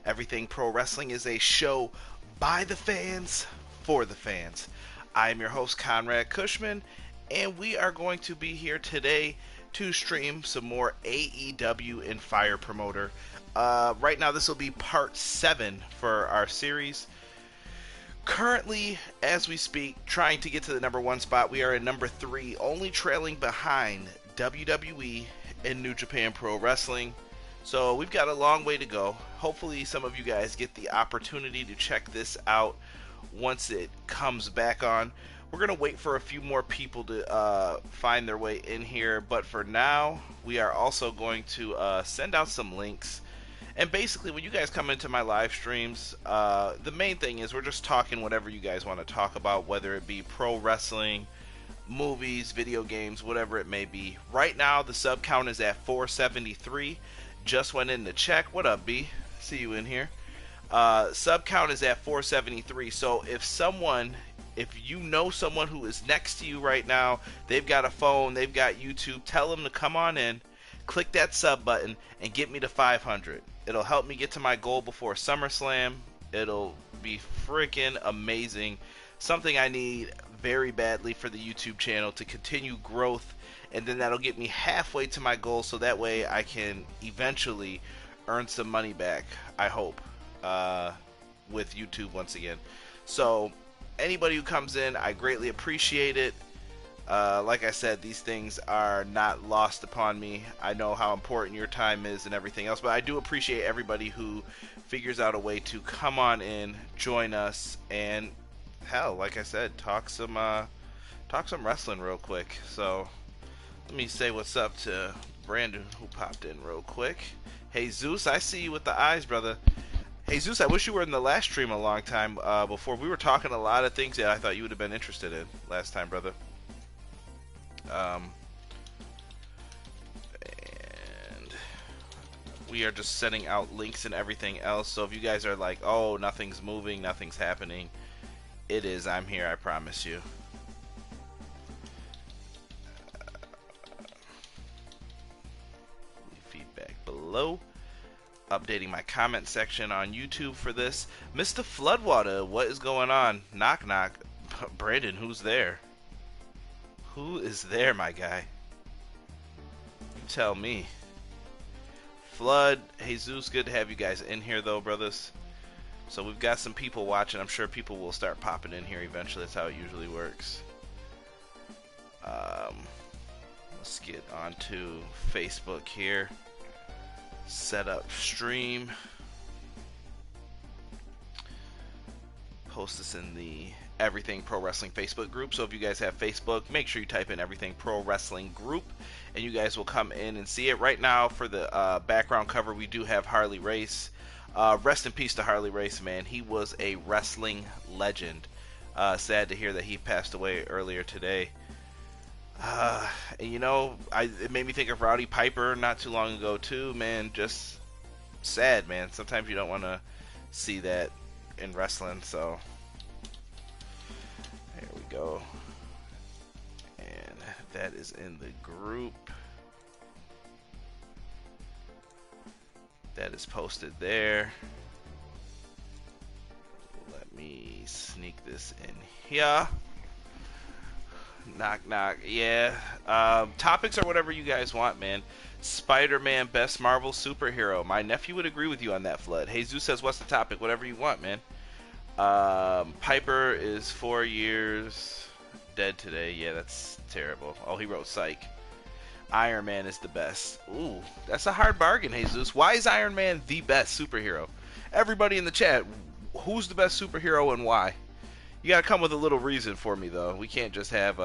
Everything Pro Wrestling is a show by the fans, for the fans. I am your host, Conrad Kushman, and we are going to be here today to stream some more AEW and Fire Promoter. Right now, this will be part 7 for our series. Currently, as we speak, trying to get to the number 1 spot, we are at number 3, only trailing behind WWE and New Japan Pro Wrestling. So we've got a long way to go. Hopefully some of you guys get the opportunity to check this out once it comes back on. We're going to wait for a few more people to find their way in here, but for now, we are also going to send out some links. And basically, when you guys come into my live streams, the main thing is we're just talking whatever you guys want to talk about, whether it be pro wrestling, movies, video games, whatever it may be. Right now, the sub count is at 473. Just went in to check. What up, B? See you in here. Sub count is at 473. So if you know someone who is next to you right now, they've got a phone, they've got YouTube, tell them to come on in, click that sub button, and get me to 500. It'll help me get to my goal before SummerSlam. It'll be freaking amazing. Something I need very badly for the YouTube channel to continue growth, and then that'll get me halfway to my goal, so that way I can eventually earn some money back, I hope, with YouTube once again. So anybody who comes in, I greatly appreciate it. Like I said, these things are not lost upon me. I know how important your time is and everything else, but I do appreciate everybody who figures out a way to come on in, join us, and hell, like I said, talk some wrestling real quick. So let me say what's up to Brandon, who popped in real quick. Hey Zeus, I see you with the eyes, brother. Hey Zeus, I wish you were in the last stream a long time before. We were talking a lot of things that I thought you would have been interested in last time, brother. And we are just sending out links and everything else. So if you guys are like, oh, nothing's moving, nothing's happening, it is. I'm here, I promise you. Feedback below. Updating my comment section on YouTube for this. Mr. Floodwater, what is going on? Knock knock. Brandon, who's there? Who is there, my guy? You tell me. Flood, Jesus, good to have you guys in here though, brothers. So we've got some people watching. I'm sure people will start popping in here eventually. That's how it usually works. Let's get onto Facebook here. Set up stream. Post this in the Everything Pro Wrestling Facebook group. So if you guys have Facebook, make sure you type in Everything Pro Wrestling group, and you guys will come in and see it. Right now, for the background cover, we do have Harley Race. Rest in peace to Harley Race, man. He was a wrestling legend. Sad to hear that he passed away earlier today. And you know, it made me think of Rowdy Piper not too long ago too, man. Just sad, man. Sometimes you don't want to see that in wrestling, so there we go. And that is in the group. That is posted there. Let me sneak this in here. Knock knock. Yeah. Topics are whatever you guys want, man. Spider-Man, best Marvel superhero. My nephew would agree with you on that, Flood. Jesus says, what's the topic? Whatever you want, man. Piper is 4 years dead today. Yeah, that's terrible. Oh, he wrote Psych. Iron Man is the best. Ooh, that's a hard bargain, Jesus. Why is Iron Man the best superhero? Everybody in the chat, who's the best superhero and why? You gotta come with a little reason for me, though. We can't just have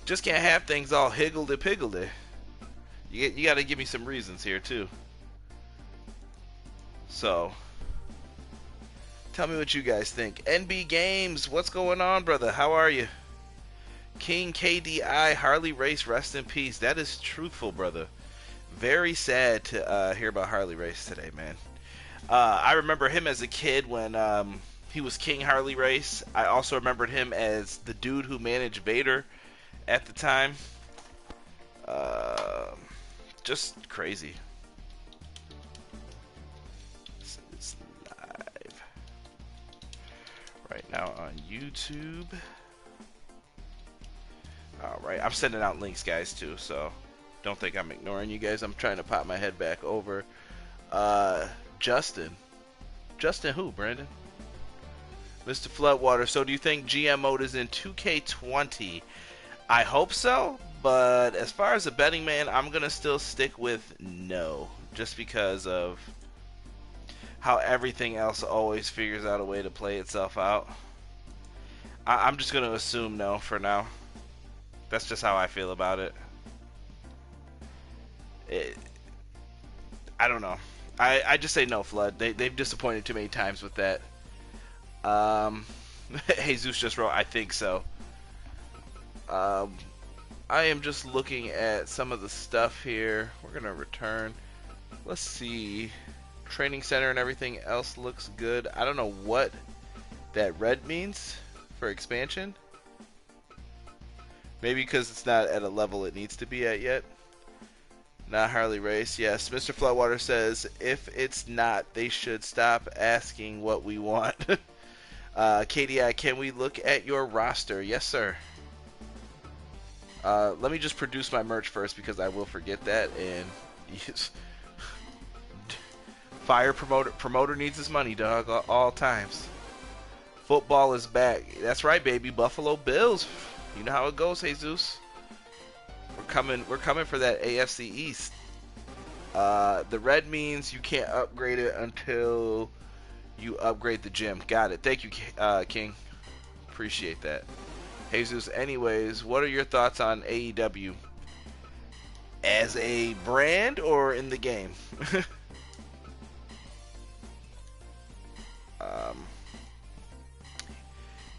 can't have things all higgledy-piggledy. You gotta give me some reasons here too. So, tell me what you guys think. NB Games, what's going on, brother? How are you? King KDI, Harley Race, rest in peace. That is truthful, brother. Very sad to hear about Harley Race today, man. I remember him as a kid when he was King Harley Race. I also remembered him as the dude who managed Vader at the time. Just crazy. is live right now on YouTube. Alright, I'm sending out links, guys, too, so don't think I'm ignoring you guys. I'm trying to pop my head back over. Justin who, Brandon? Mr. Floodwater, so do you think GM mode is in 2K20? I hope so, but as far as a betting man, I'm going to still stick with no, just because of how everything else always figures out a way to play itself out. I'm just going to assume no for now. That's just how I feel about it. I don't know. I just say no, Flood. They've disappointed too many times with that. Jesus just wrote, I think so. I am just looking at some of the stuff here. We're going to return. Let's see. Training center and everything else looks good. I don't know what that red means for expansion. Maybe because it's not at a level it needs to be at yet. Not Harley Race. Yes, Mr. Floodwater says, if it's not, they should stop asking what we want. KDI, can we look at your roster? Yes, sir. Let me just produce my merch first because I will forget that. And fire promoter needs his money, dog, all times. Football is back. That's right, baby. Buffalo Bills. You know how it goes, Jesus. We're coming for that AFC East. The red means you can't upgrade it until you upgrade the gym. Got it. Thank you, King. Appreciate that. Jesus, anyways, what are your thoughts on AEW? As a brand or in the game?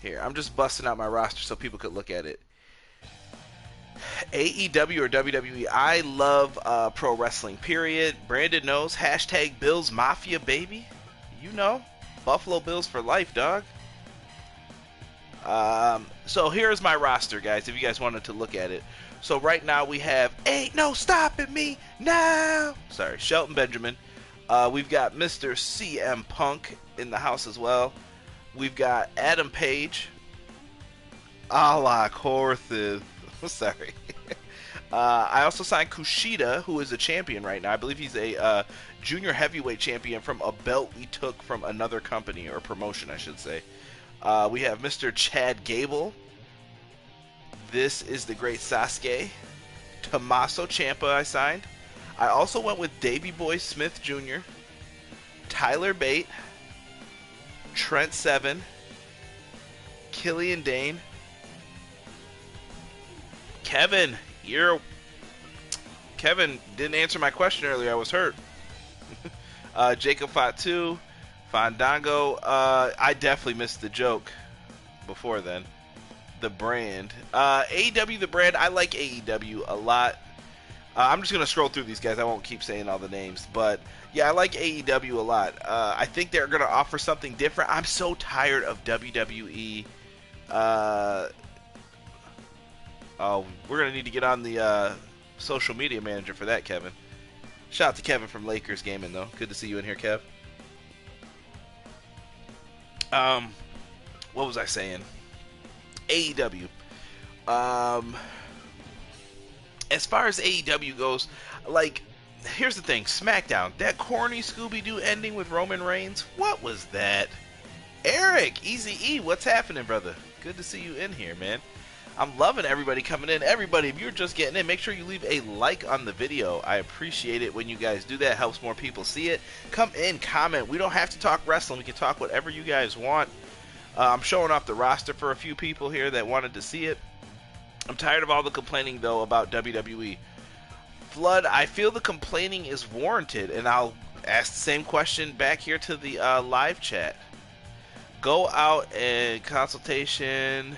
Here, I'm just busting out my roster so people could look at it. AEW or WWE, I love pro wrestling, period. Brandon knows, hashtag Bills Mafia, baby. You know, Buffalo Bills for life, dog. So here's my roster, guys, if you guys wanted to look at it. So right now we have, ain't no stopping me now. Sorry, Shelton Benjamin. We've got Mr. CM Punk in the house as well. We've got Adam Page. A la Cortez. Sorry. I also signed Kushida, who is a champion right now. I believe he's a junior heavyweight champion from a belt we took from another company, or promotion, I should say. We have Mr. Chad Gable. This is the great Sasuke. Tommaso Ciampa I signed. I also went with Davey Boy Smith Jr., Tyler Bate, Trent Seven, Killian Dane, Kevin. Kevin didn't answer my question earlier. I was hurt. Jacob Fatu, Fandango. I definitely missed the joke before then. The brand. AEW, the brand. I like AEW a lot. I'm just going to scroll through these guys. I won't keep saying all the names. But, yeah, I like AEW a lot. I think they're going to offer something different. I'm so tired of WWE. Oh, we're going to need to get on the social media manager for that, Kevin. Shout out to Kevin from Lakers Gaming, though. Good to see you in here, Kev. What was I saying? AEW. As far as AEW goes, like, here's the thing. SmackDown. That corny Scooby-Doo ending with Roman Reigns. What was that? Eric, Easy E, what's happening, brother? Good to see you in here, man. I'm loving everybody coming in. Everybody, if you're just getting in, make sure you leave a like on the video. I appreciate it when you guys do that. It helps more people see it. Come in, comment. We don't have to talk wrestling. We can talk whatever you guys want. I'm showing off the roster for a few people here that wanted to see it. I'm tired of all the complaining, though, about WWE. Flood, I feel the complaining is warranted, and I'll ask the same question back here to the live chat. Go out and consultation.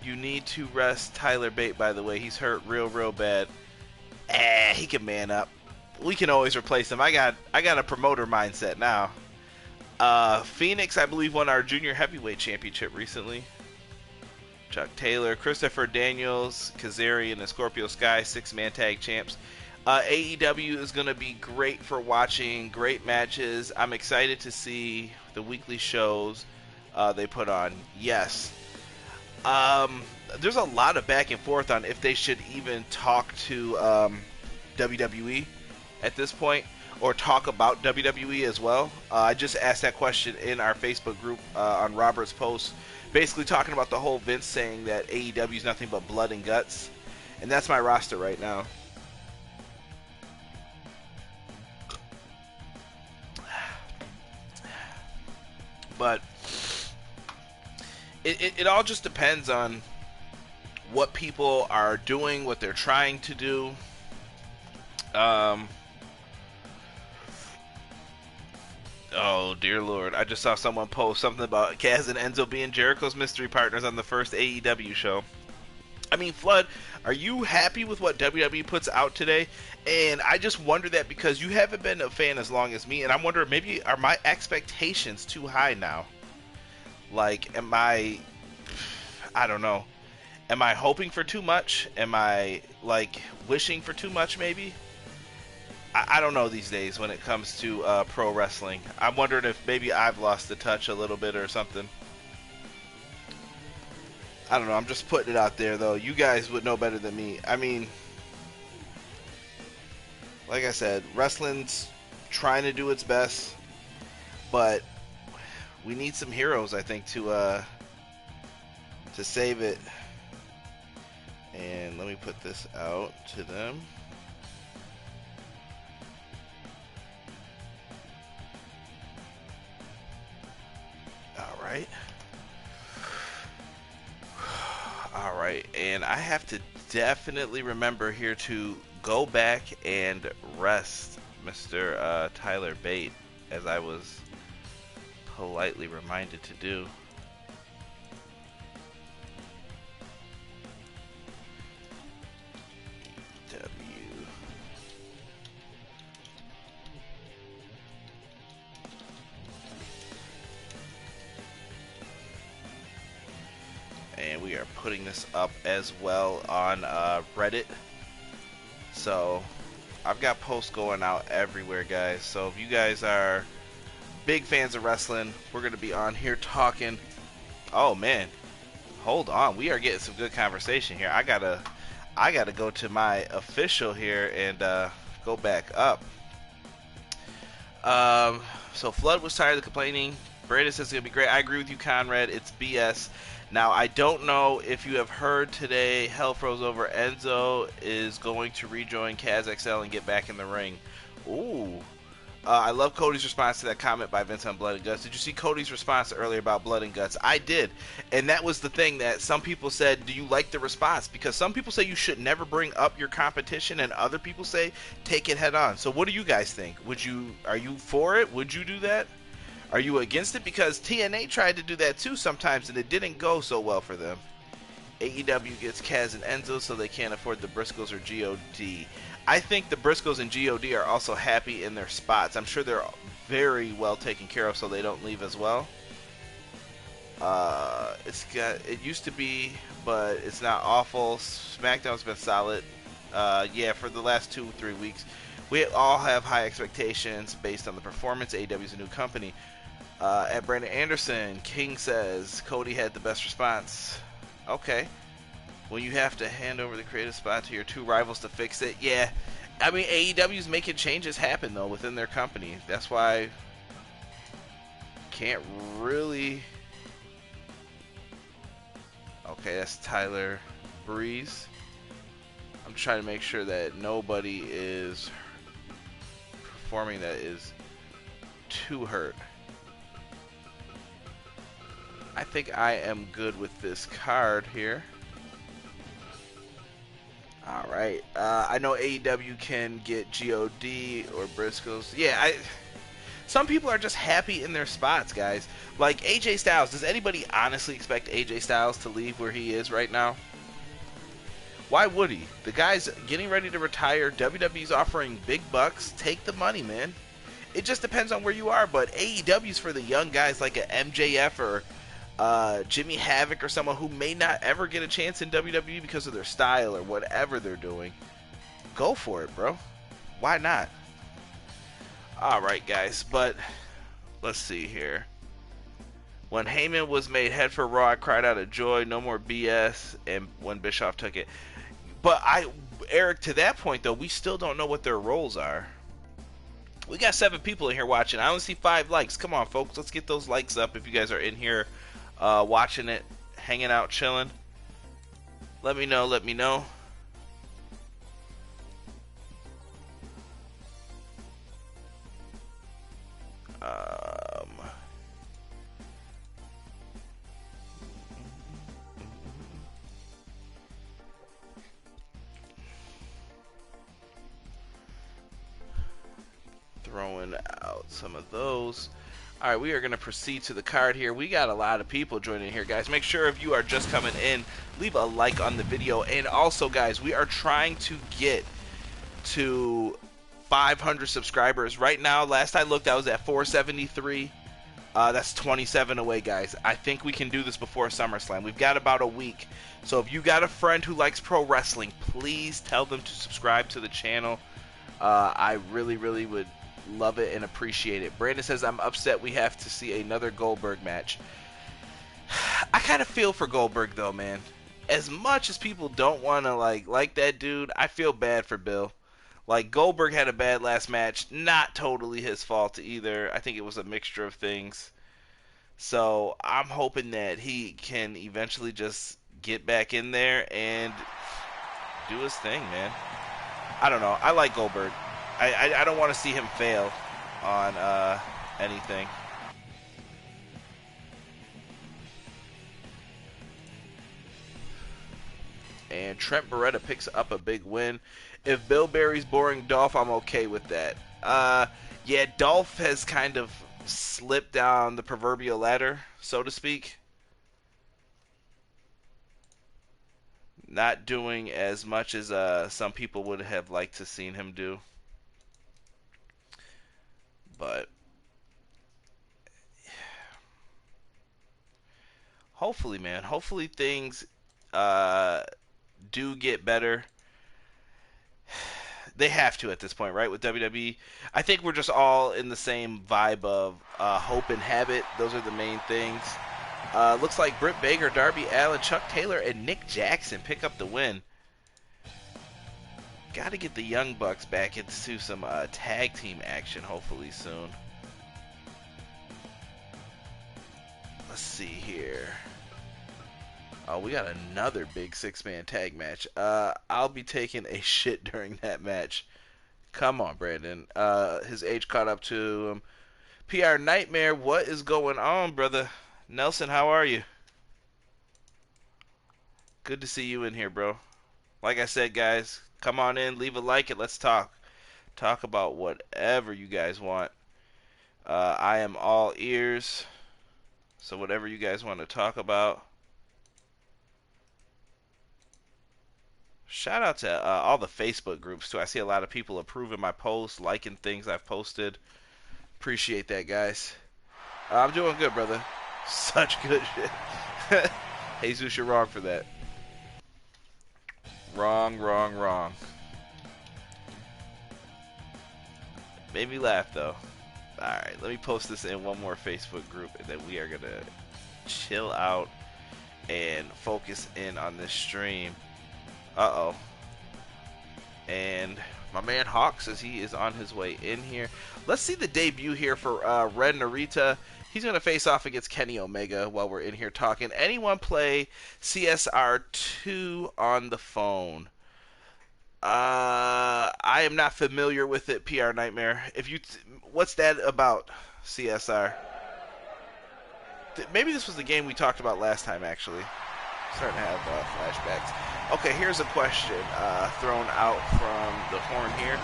You need to rest Tyler Bate, by the way. He's hurt real bad. He can man up. We can always replace him. I got a promoter mindset now. Phoenix, I believe, won our junior heavyweight championship recently. Chuck Taylor, Christopher Daniels, Kazarian, and Scorpio Sky, 6-man tag champs. AEW is going to be great for watching, great matches. I'm excited to see the weekly shows they put on. Yes. There's a lot of back and forth on if they should even talk to WWE at this point, or talk about WWE as well. I just asked that question in our Facebook group on Robert's post, basically talking about the whole Vince saying that AEW is nothing but blood and guts, and that's my roster right now. But it all just depends on what people are doing, what they're trying to do. Oh, dear Lord. I just saw someone post something about Kaz and Enzo being Jericho's mystery partners on the first AEW show. I mean, Flood, are you happy with what WWE puts out today? And I just wonder that because you haven't been a fan as long as me, and I'm wondering, maybe are my expectations too high now? Like, I don't know. Am I hoping for too much? Am I, like, wishing for too much, maybe? I don't know these days when it comes to pro wrestling. I'm wondering if maybe I've lost the touch a little bit or something. I don't know. I'm just putting it out there, though. You guys would know better than me. I mean, like I said, wrestling's trying to do its best, but we need some heroes, I think, to save it. And let me put this out to them. All right, and I have to definitely remember here to go back and rest Mr. Tyler Bate, as I was politely reminded to do. And we are putting this up as well on Reddit. So I've got posts going out everywhere, guys. So if you guys are big fans of wrestling, we're going to be on here talking. Oh man, hold on, we are getting some good conversation here. I gotta go to my official here and go back up. So Flood was tired of complaining. Brandon says it's going to be great. I agree with you, Conrad. It's BS. Now, I don't know if you have heard today, Hell Froze Over, Enzo is going to rejoin Kaz XL and get back in the ring. Ooh. I love Cody's response to that comment by Vince on Blood and Guts. Did you see Cody's response earlier about Blood and Guts? I did. And that was the thing that some people said, do you like the response? Because some people say you should never bring up your competition, and other people say take it head on. So what do you guys think? Are you for it? Would you do that? Are you against it? Because TNA tried to do that too sometimes, and it didn't go so well for them. AEW gets Kaz and Enzo so they can't afford the Briscoes or GOD. I think the Briscoes and GOD are also happy in their spots. I'm sure they're very well taken care of so they don't leave as well. It used to be, but it's not awful. SmackDown's been solid. Yeah, for the last 2-3 weeks. We all have high expectations based on the performance. AEW's a new company. At Brandon Anderson, King says Cody had the best response. Okay. When you have to hand over the creative spot to your two rivals to fix it, yeah. I mean, AEW's making changes happen, though, within their company. That's why can't really... Okay, that's Tyler Breeze. I'm trying to make sure that nobody is performing that is too hurt. I think I am good with this card here. Alright, I know AEW can get GOD or Briscoes. Yeah, some people are just happy in their spots, guys. Like AJ Styles. Does anybody honestly expect AJ Styles to leave where he is right now? Why would he? The guy's getting ready to retire. WWE's offering big bucks. Take the money, man. It just depends on where you are, but AEW's for the young guys like a MJF or Jimmy Havoc or someone who may not ever get a chance in WWE because of their style or whatever they're doing. Go for it, bro. Why not? All right, guys, but let's see here. When Heyman was made head for Raw, I cried out of joy. No more BS. And when Bischoff took it, but Eric, to that point though, we still don't know what their roles are. We got 7 people in here watching. I only see 5 likes. Come on, folks, let's get those likes up if you guys are in here watching it, hanging out, chilling. Let me know. Let me know. Throwing out some of those. All right, we are going to proceed to the card here. We got a lot of people joining here, guys. Make sure if you are just coming in, leave a like on the video. And also, guys, we are trying to get to 500 subscribers. Right now, last I looked, I was at 473. That's 27 away, guys. I think we can do this before SummerSlam. We've got about a week. So if you got a friend who likes pro wrestling, please tell them to subscribe to the channel. I really, really would love it and appreciate it. Brandon says, I'm upset we have to see another Goldberg match. I kind of feel for Goldberg, though, man. As much as people don't want to like that dude, I feel bad for Bill. Like, Goldberg had a bad last match. Not totally his fault either. I think it was a mixture of things. So I'm hoping that he can eventually just get back in there and do his thing, man. I don't know. I like Goldberg. I don't want to see him fail on anything. And Trent Beretta picks up a big win. If Bill Barry's boring Dolph, I'm okay with that. Yeah, Dolph has kind of slipped down the proverbial ladder, so to speak. Not doing as much as some people would have liked to seen him do. But hopefully, man, hopefully things do get better. They have to at this point, right, with WWE. I think we're just all in the same vibe of hope and habit. Those are the main things. Looks like Britt Baker, Darby Allin, Chuck Taylor, and Nick Jackson pick up the win. Got to get the Young Bucks back into some tag team action hopefully soon. Let's see here. Oh, we got another big 6-man tag match. I'll be taking a shit during that match. Come on, Brandon. His age caught up to him. PR Nightmare, what is going on, brother? Nelson, how are you? Good to see you in here, bro. Like I said, guys, come on in, leave a like, and let's talk. Talk about whatever you guys want. I am all ears. So whatever you guys want to talk about. Shout out to all the Facebook groups, too. I see a lot of people approving my posts, liking things I've posted. Appreciate that, guys. I'm doing good, brother. Such good shit. Jesus, you're wrong for that. Wrong, wrong, wrong. Made me laugh, though. Alright, let me post this in one more Facebook group, and then we are going to chill out and focus in on this stream. Uh-oh. And my man Hawk says he is on his way in here. Let's see the debut here for Ren Narita. He's going to face off against Kenny Omega while we're in here talking. Anyone play CSR 2 on the phone? I am not familiar with it, PR Nightmare. What's that about, CSR? Maybe this was the game we talked about last time, actually. Starting to have flashbacks. Okay, here's a question thrown out from the horn here.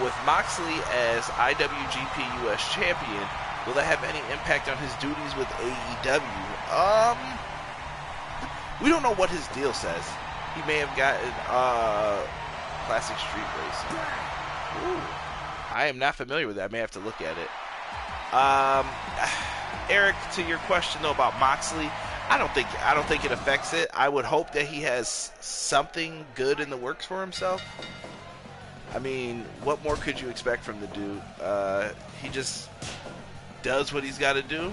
With Moxley as IWGP US Champion, will that have any impact on his duties with AEW? We don't know what his deal says. He may have gotten Classic Street Racing. Ooh. I am not familiar with that. I may have to look at it. Eric, to your question though about Moxley, I don't think it affects it. I would hope that he has something good in the works for himself. I mean, what more could you expect from the dude? He just does what he's got to do,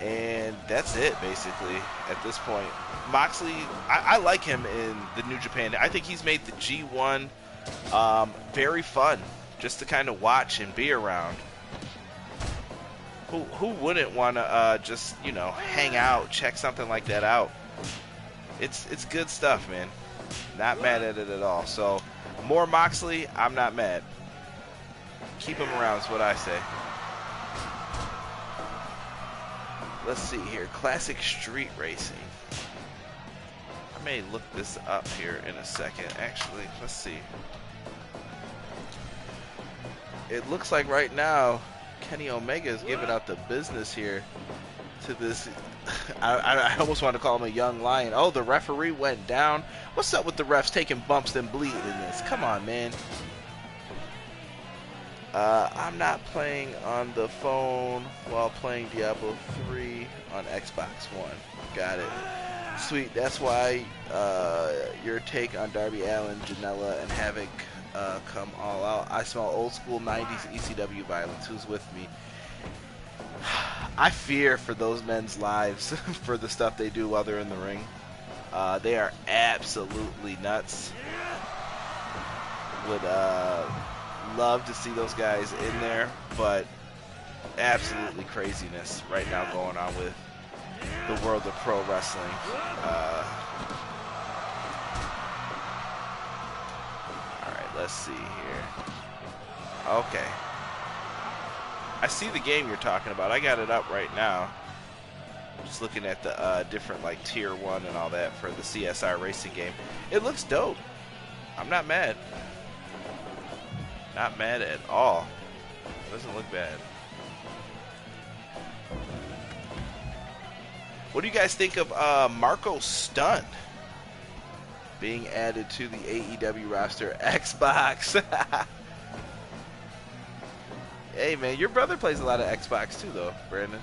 and that's it, basically, at this point. Moxley, I like him in the New Japan. I think he's made the G1 very fun, just to kind of watch and be around. Who wouldn't want to just, you know, hang out, check something like that out? It's good stuff, man. Not mad at it at all. So, more Moxley, I'm not mad. Keep him around is what I say. Let's see here. Classic Street Racing. I may look this up here in a second. Actually, let's see. It looks like right now Kenny Omega is giving out the business here to this. I almost want to call him a young lion. Oh, the referee went down. What's up with the refs taking bumps and bleeding in this? Come on, man. I'm not playing on the phone while playing Diablo 3 on Xbox One. Got it. Sweet. That's why your take on Darby Allin, Janela, and Havoc come all out. I smell old school 90s ECW violence. Who's with me? I fear for those men's lives for the stuff they do while they're in the ring. They are absolutely nuts. Would love to see those guys in there, but absolutely craziness right now going on with the world of pro wrestling. Alright, let's see here. Okay. I see the game you're talking about. I got it up right now. Just looking at the different like tier 1 and all that for the CSR racing game. It looks dope. I'm not mad. Not mad at all. Doesn't look bad. What do you guys think of Marco Stunt being added to the AEW roster? Xbox. Hey man, your brother plays a lot of Xbox too though, Brandon.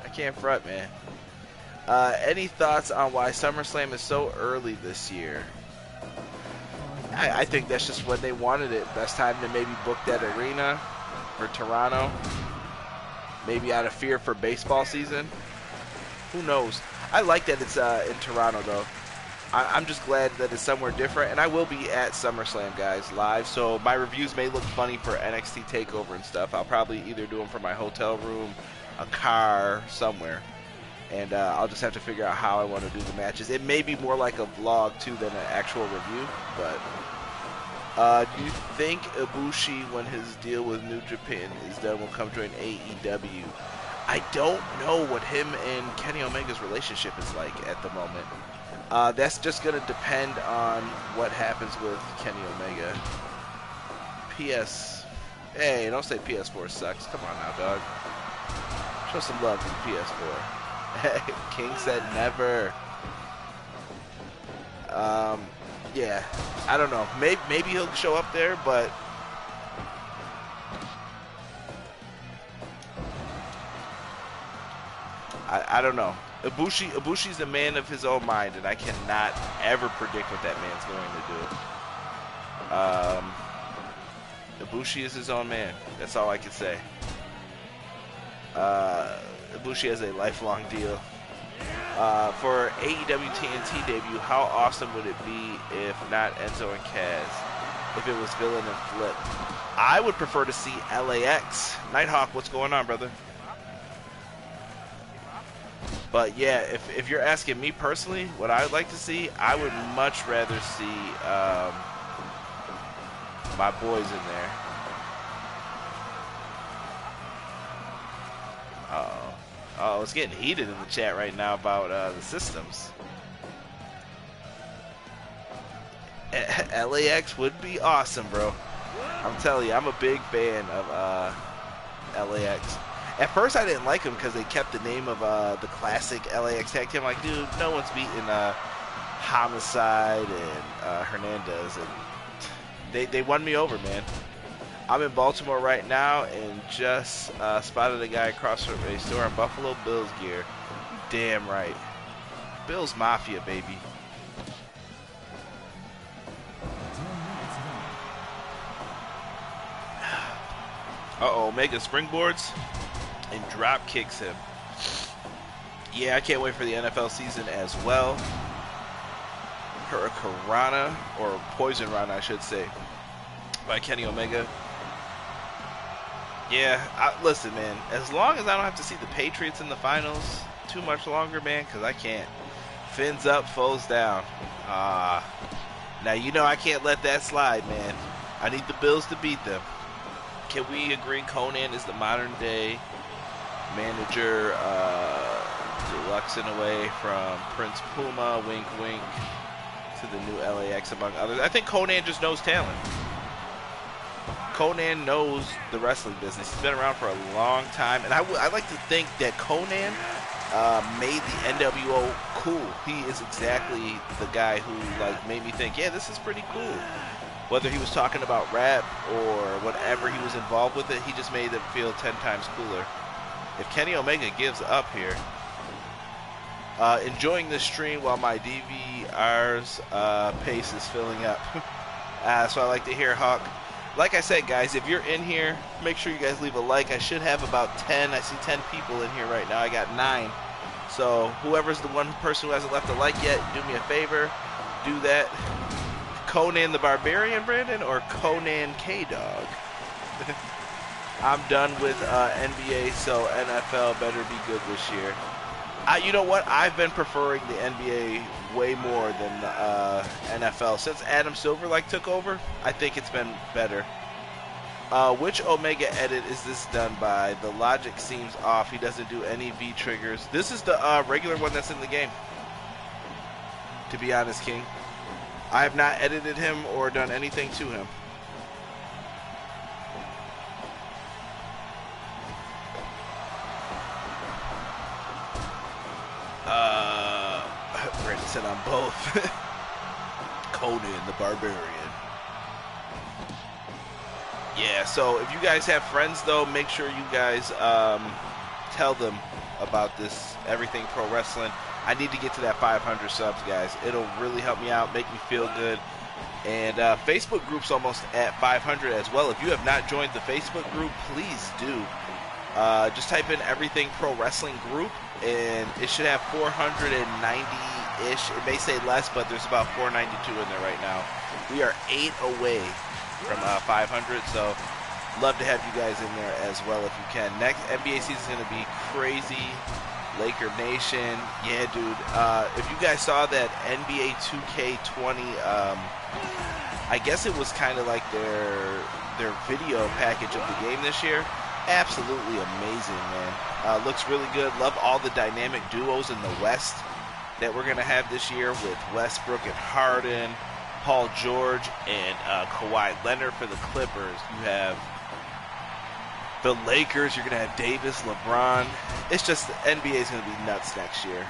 I can't front, man. Any thoughts on why SummerSlam is so early this year? I think that's just when they wanted it. Best time to maybe book that arena for Toronto. Maybe out of fear for baseball season. Who knows? I like that it's in Toronto though. I'm just glad that it's somewhere different, and I will be at SummerSlam, guys, live, so my reviews may look funny for NXT TakeOver and stuff. I'll probably either do them from my hotel room, a car, somewhere, and I'll just have to figure out how I want to do the matches. It may be more like a vlog, too, than an actual review, but do you think Ibushi, when his deal with New Japan is done, will come join AEW? I don't know what him and Kenny Omega's relationship is like at the moment. That's just going to depend on what happens with Kenny Omega. Hey, don't say PS4 sucks. Come on now, dog. Show some love to the PS4. King said never. Yeah, I don't know. Maybe he'll show up there, but I don't know. Ibushi's a man of his own mind, and I cannot ever predict what that man's going to do. Ibushi is his own man. That's all I can say. Ibushi has a lifelong deal. For AEW TNT debut, how awesome would it be if not Enzo and Kaz? If it was Villain and Flip? I would prefer to see LAX. Nighthawk, what's going on, brother? But yeah, if you're asking me personally, what I would like to see, I would much rather see my boys in there. Oh, it's getting heated in the chat right now about the systems. LAX would be awesome, bro. I'm telling you, I'm a big fan of LAX. At first, I didn't like them because they kept the name of the classic LAX tag team. Like, dude, no one's beating Homicide and Hernandez, and they won me over, man. I'm in Baltimore right now and just spotted a guy across from a store in Buffalo Bills gear. Damn right, Bills Mafia, baby. Uh-oh, Omega springboards and drop kicks him. Yeah, I can't wait for the NFL season as well. Hurricanrana, or Poison Rana, I should say, by Kenny Omega. Yeah, listen, man, as long as I don't have to see the Patriots in the finals too much longer, man, because I can't. Fins up, foes down. Now, you know I can't let that slide, man. I need the Bills to beat them. Can we agree Conan is the modern-day manager, deluxe in a way, from Prince Puma, wink, wink, to the new LAX, among others? I think Conan just knows talent. Conan knows the wrestling business. He's been around for a long time, and I like to think that Conan made the NWO cool. He is exactly the guy who like made me think, yeah, this is pretty cool. Whether he was talking about rap or whatever he was involved with it, he just made it feel 10 times cooler. If Kenny Omega gives up here, enjoying this stream while my DVR's pace is filling up. So I like to hear Hawk. Like I said, guys, if you're in here, make sure you guys leave a like. I should have about 10. I see 10 people in here right now. I got 9. So whoever's the one person who hasn't left a like yet, do me a favor. Do that. Conan the Barbarian, Brandon, or Conan K-Dog? I'm done with NBA, so NFL better be good this year. You know what? I've been preferring the NBA way more than the NFL. Since Adam Silver took over, I think it's been better. Which Omega edit is this done by? The logic seems off. He doesn't do any V triggers. This is the regular one that's in the game. To be honest, King. I have not edited him or done anything to him. Brandon said on both. Conan the Barbarian. Yeah, so if you guys have friends, though, make sure you guys tell them about this Everything Pro Wrestling. I need to get to that 500 subs, guys. It'll really help me out, make me feel good. And Facebook group's almost at 500 as well. If you have not joined the Facebook group, please do. Just type in Everything Pro Wrestling Group, and it should have 490-ish. It may say less, but there's about 492 in there right now. We are 8 away from 500, so love to have you guys in there as well if you can. Next NBA season is going to be crazy. Laker Nation, yeah, dude. If you guys saw that NBA 2K20, I guess it was kind of like their video package of the game this year. Absolutely amazing, man. Looks really good. Love all the dynamic duos in the West that we're gonna have this year with Westbrook and Harden, Paul George and Kawhi Leonard for the Clippers. You have the Lakers, you're going to have Davis, LeBron. It's just, the NBA is going to be nuts next year.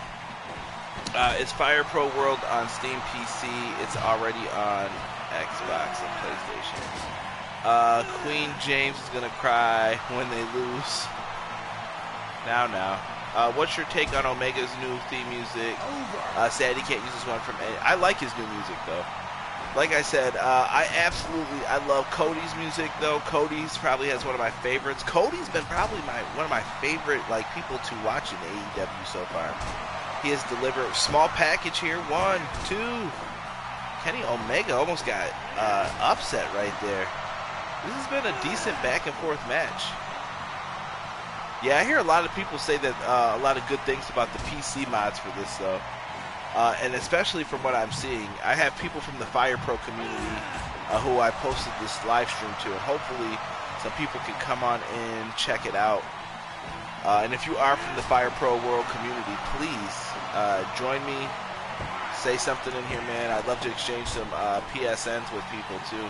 It's Fire Pro World on Steam PC. It's already on Xbox and PlayStation. Queen James is going to cry when they lose. Now. What's your take on Omega's new theme music? Sad he can't use this one from any. I like his new music, though. Like I said, I love Cody's music, though. Cody's probably has one of my favorites. Cody's been probably one of my favorite people to watch in AEW so far. He has delivered small package here. 1, 2. Kenny Omega almost got upset right there. This has been a decent back and forth match. Yeah, I hear a lot of people say that a lot of good things about the PC mods for this, though. And especially from what I'm seeing, I have people from the Fire Pro community who I posted this live stream to, and hopefully some people can come on and check it out. And if you are from the Fire Pro World community, please join me. Say something in here, man. I'd love to exchange some PSNs with people too,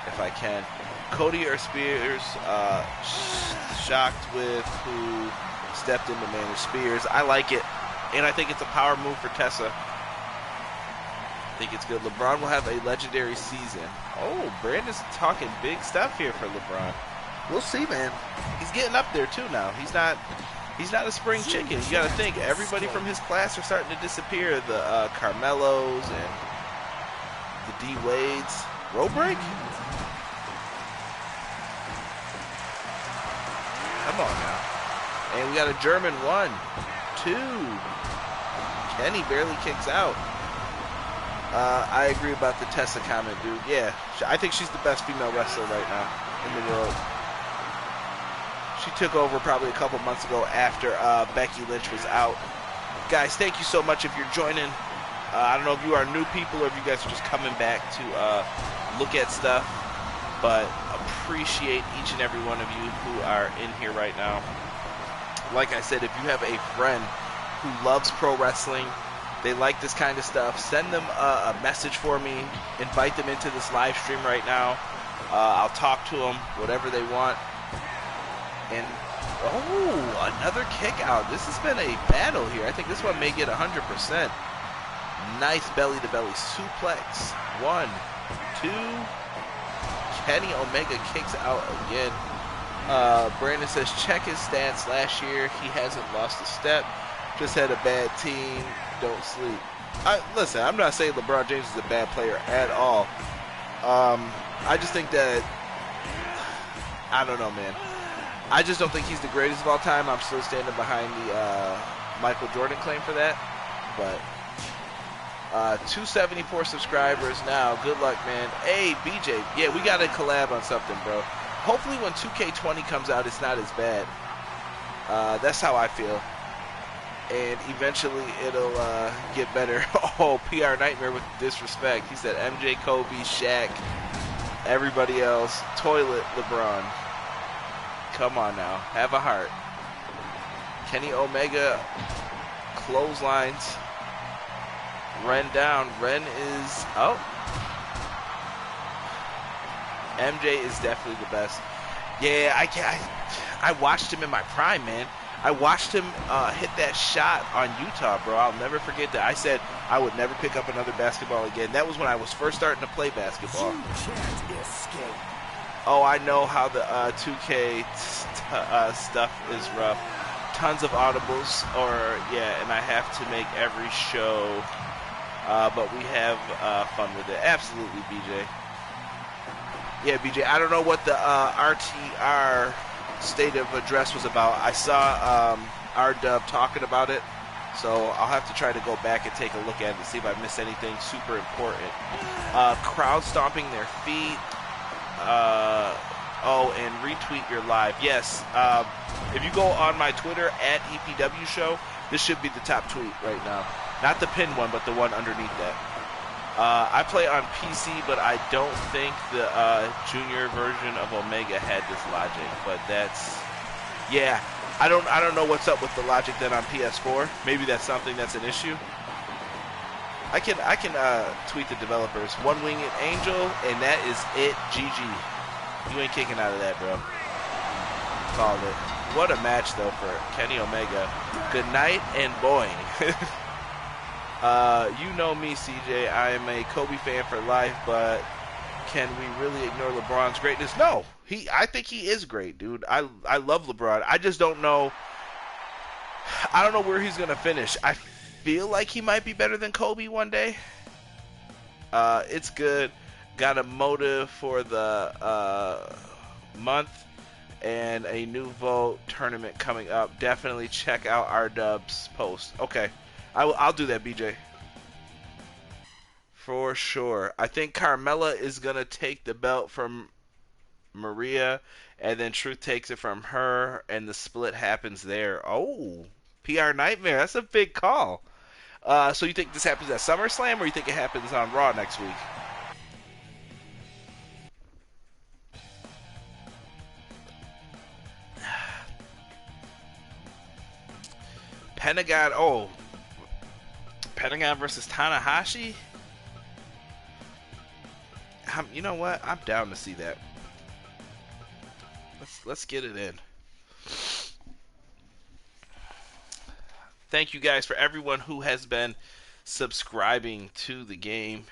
if I can. Cody or Spears, shocked with who stepped in to manage Spears. I like it. And I think it's a power move for Tessa. I think it's good. LeBron will have a legendary season. Oh, Brandon's talking big stuff here for LeBron. We'll see, man. He's getting up there too now. He's not a spring chicken. You got to think everybody from his class are starting to disappear. The Carmelos and the D Wades. Road break. Come on now. And we got a German 1, 2. Kenny barely kicks out. I agree about the Tessa comment, dude. Yeah, I think she's the best female wrestler right now in the world. She took over probably a couple months ago after Becky Lynch was out. Guys, thank you so much if you're joining. I don't know if you are new people or if you guys are just coming back to look at stuff, but appreciate each and every one of you who are in here right now. Like I said, if you have a friend who loves pro wrestling, they like this kind of stuff, send them a message for me, invite them into this live stream right now. I'll talk to them, whatever they want. And, oh, another kick out. This has been a battle here. I think this one may get 100%. Nice belly-to-belly suplex. 1, 2. Kenny Omega kicks out again. Brandon says, check his stats last year. He hasn't lost a step. Just had a bad team. Don't sleep. Listen, I'm not saying LeBron James is a bad player at all. I just think that, I don't know, man. I just don't think he's the greatest of all time. I'm still standing behind the Michael Jordan claim for that. But 274 subscribers now. Good luck, man. Hey, BJ. Yeah, we got to collab on something, bro. Hopefully when 2K20 comes out, it's not as bad. That's how I feel. And eventually it'll get better. Oh, PR Nightmare with disrespect. He said MJ, Kobe, Shaq, everybody else. Toilet LeBron. Come on now. Have a heart. Kenny Omega clotheslines Ren down. Ren is... Oh. MJ is definitely the best. Yeah, I watched him in my prime, man. I watched him hit that shot on Utah, bro. I'll never forget that. I said I would never pick up another basketball again. That was when I was first starting to play basketball. You can't escape. Oh, I know how the 2K stuff is rough. Tons of audibles, yeah, and I have to make every show, but we have fun with it. Absolutely, BJ. Yeah, BJ, I don't know what the RTR state of address was about. I saw R-Dub talking about it, so I'll have to try to go back and take a look at it and see if I missed anything super important. Crowd stomping their feet. Oh, and retweet your live. Yes, if you go on my Twitter at EPW Show, this should be the top tweet right now. Not the pinned one, but the one underneath that. I play on PC, but I don't think the junior version of Omega had this logic. But that's, yeah, I don't know what's up with the logic then on PS4. Maybe that's something that's an issue. I can tweet the developers. One winged angel, and that is it. GG. You ain't kicking out of that, bro. Called it. What a match though for Kenny Omega. Good night and boing. You know me, CJ. I am a Kobe fan for life, but can we really ignore LeBron's greatness? No. I think he is great, dude. I love LeBron. I just don't know. I don't know where he's gonna finish. I feel like he might be better than Kobe one day. It's good. Got a motive for the month and a new vote tournament coming up. Definitely check out R-Dub's post. Okay. I'll do that, BJ. For sure. I think Carmella is going to take the belt from Maria, and then Truth takes it from her, and the split happens there. Oh, PR Nightmare. That's a big call. So you think this happens at SummerSlam, or you think it happens on Raw next week? Pentagon, Pentagon versus Tanahashi? You know what? I'm down to see that. Let's get it in. Thank you guys for everyone who has been subscribing to the game.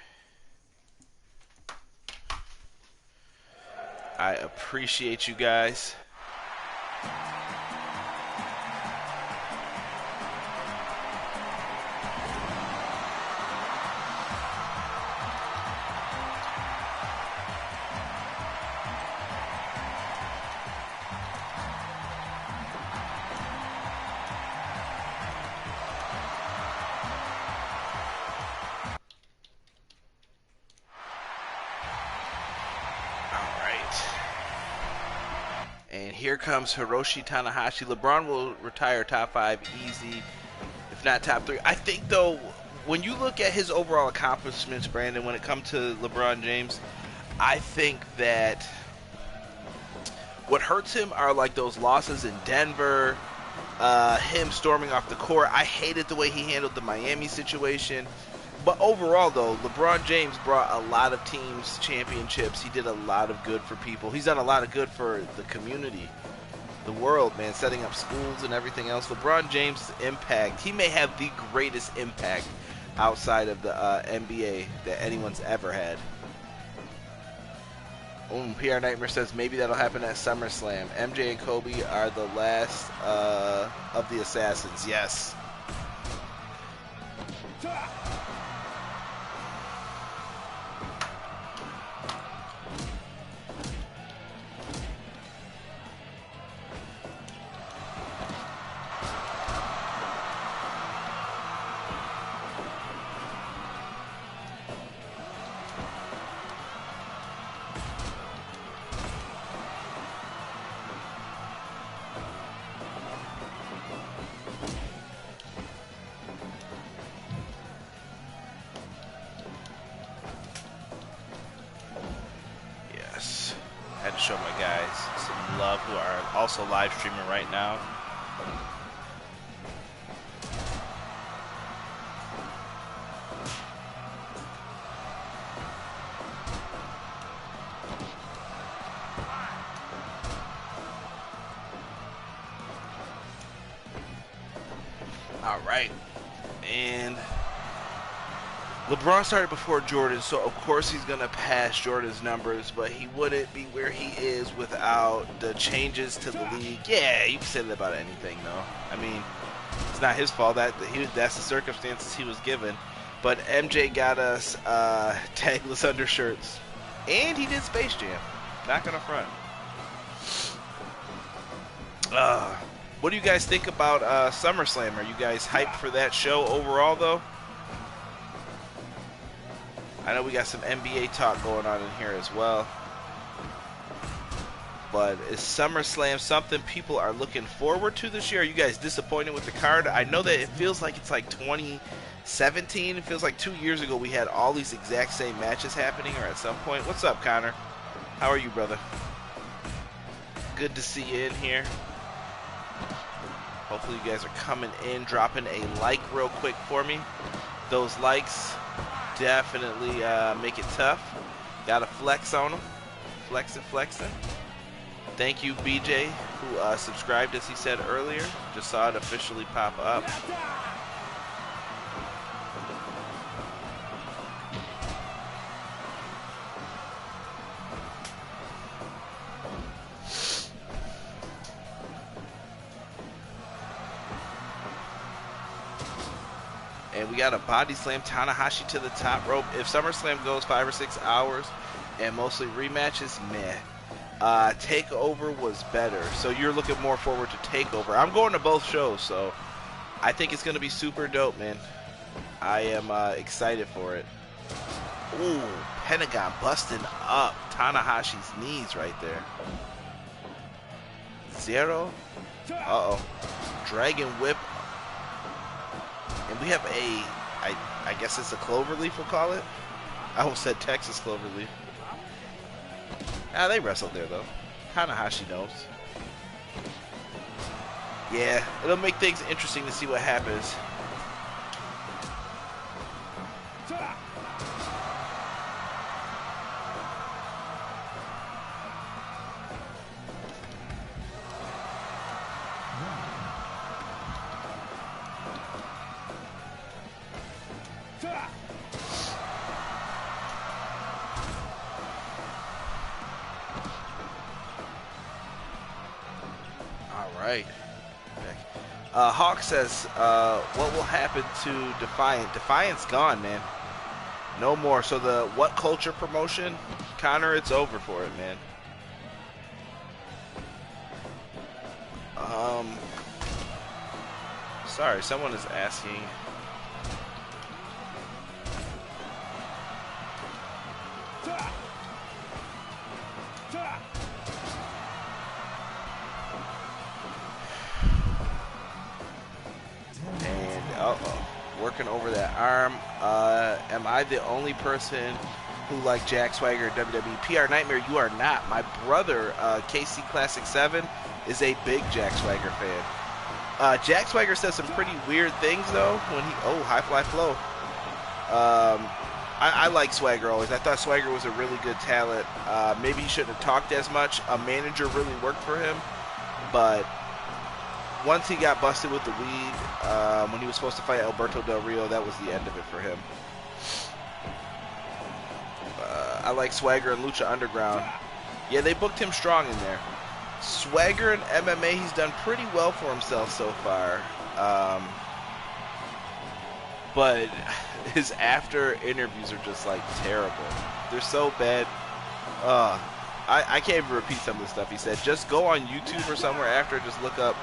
I appreciate you guys. Here comes Hiroshi Tanahashi. LeBron will retire top 5 easy, if not top 3. I think, though, when you look at his overall accomplishments, Brandon, when it comes to LeBron James, I think that what hurts him are like those losses in Denver, him storming off the court. I hated the way he handled the Miami situation. But overall, though, LeBron James brought a lot of teams championships. He did a lot of good for people. He's done a lot of good for the community, the world, man, setting up schools and everything else. LeBron James' impact, he may have the greatest impact outside of the NBA that anyone's ever had. PR Nightmare says maybe that'll happen at SummerSlam. MJ and Kobe are the last of the assassins. Yes. Had to show my guys some love who are also live streaming right now. All right, and LeBron started before Jordan, so of course he's going to pass Jordan's numbers, but he wouldn't be where he is without the changes to the league. Yeah, you can say that about anything, though. I mean, it's not his fault. That's the circumstances he was given. But MJ got us tagless undershirts, and he did Space Jam. Not going to front. What do you guys think about SummerSlam? Are you guys hyped for that show overall, though? I know we got some NBA talk going on in here as well. But is SummerSlam something people are looking forward to this year? Are you guys disappointed with the card? I know that it feels like it's like 2017. It feels like 2 years ago we had all these exact same matches happening, or at some point. What's up, Connor? How are you, brother? Good to see you in here. Hopefully you guys are coming in, dropping a like real quick for me. Those likes definitely make it tough. Gotta flex on them. Flexing. Thank you, BJ, who subscribed, as he said earlier. Just saw it officially pop up. And we got a body slam Tanahashi to the top rope. If SummerSlam goes 5 or 6 hours and mostly rematches, meh. TakeOver was better. So you're looking more forward to TakeOver. I'm going to both shows, so I think it's going to be super dope, man. I am excited for it. Ooh, Pentagon busting up Tanahashi's knees right there. Zero. Uh-oh. Dragon Whip. And we have I guess it's a cloverleaf, we'll call it. I almost said Texas cloverleaf. Ah, they wrestled there, though. Tanahashi knows. Yeah, it'll make things interesting to see what happens. Right. Hawk says, what will happen to Defiant? Defiant's gone, man. No more. So the What Culture promotion, Connor, it's over for it, man. Sorry, someone is asking. working over that arm. Am I the only person who liked Jack Swagger at WWE? PR Nightmare, you are not. My brother, KC Classic 7, is a big Jack Swagger fan. Jack Swagger says some pretty weird things, though, when he... Oh, high fly flow. I like Swagger always. I thought Swagger was a really good talent. Maybe he shouldn't have talked as much. A manager really worked for him, but once he got busted with the weed, when he was supposed to fight Alberto Del Rio, that was the end of it for him. I like Swagger and Lucha Underground. Yeah, they booked him strong in there. Swagger in MMA, he's done pretty well for himself so far. But his after interviews are just like terrible. They're so bad. I can't even repeat some of the stuff he said. Just go on YouTube or somewhere after, just look up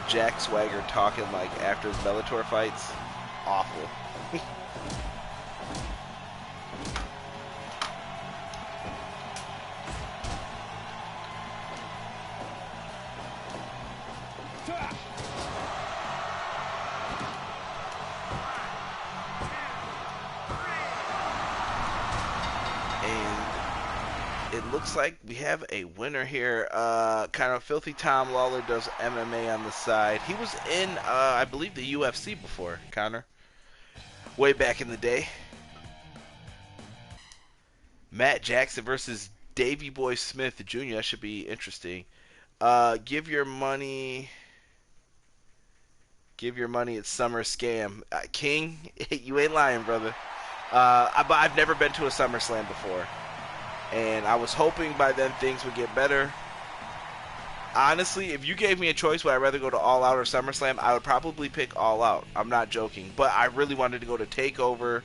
Jack Swagger talking like after his Bellator fights. Awful. Looks like we have a winner here. Kind of Filthy Tom Lawler does MMA on the side. He was in, I believe, the UFC before, Connor. Way back in the day. Matt Jackson versus Davey Boy Smith Jr. That should be interesting. Give your money. It's Summer Scam. King, you ain't lying, brother. I've never been to a SummerSlam before. And I was hoping by then things would get better. Honestly, if you gave me a choice, would I rather go to All Out or SummerSlam, I would probably pick All Out. I'm not joking. But I really wanted to go to TakeOver.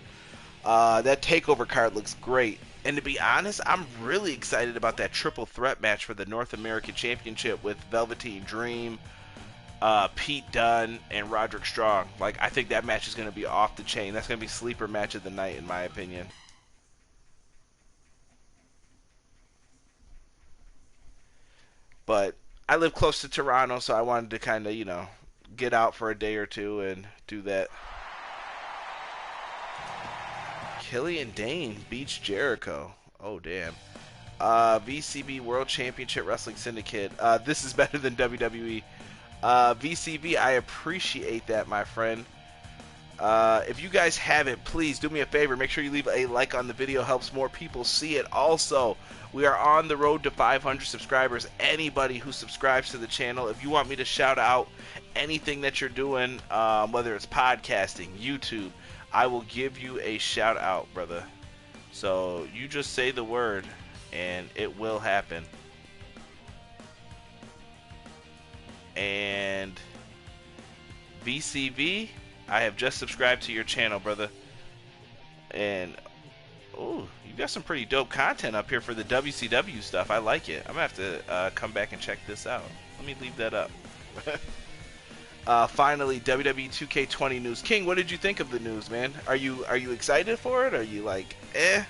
That TakeOver card looks great. And to be honest, I'm really excited about that triple threat match for the North American Championship with Velveteen Dream, Pete Dunne, and Roderick Strong. Like, I think that match is going to be off the chain. That's going to be sleeper match of the night, in my opinion. But I live close to Toronto, so I wanted to kind of, get out for a day or two and do that. Killian Dane beats Jericho. Oh, damn. VCB World Championship Wrestling Syndicate. This is better than WWE. VCB, I appreciate that, my friend. If you guys haven't, please do me a favor. Make sure you leave a like on the video. Helps more people see it. Also, we are on the road to 500 subscribers. Anybody who subscribes to the channel, if you want me to shout out anything that you're doing, whether it's podcasting, YouTube, I will give you a shout out, brother. So you just say the word and it will happen. And VCV, I have just subscribed to your channel, brother. And, oh, you got some pretty dope content up here for the WCW stuff. I like it. I'm going to have to come back and check this out. Let me leave that up. Finally, WWE 2K20 news. King, what did you think of the news, man? Are you excited for it? Are you like, eh?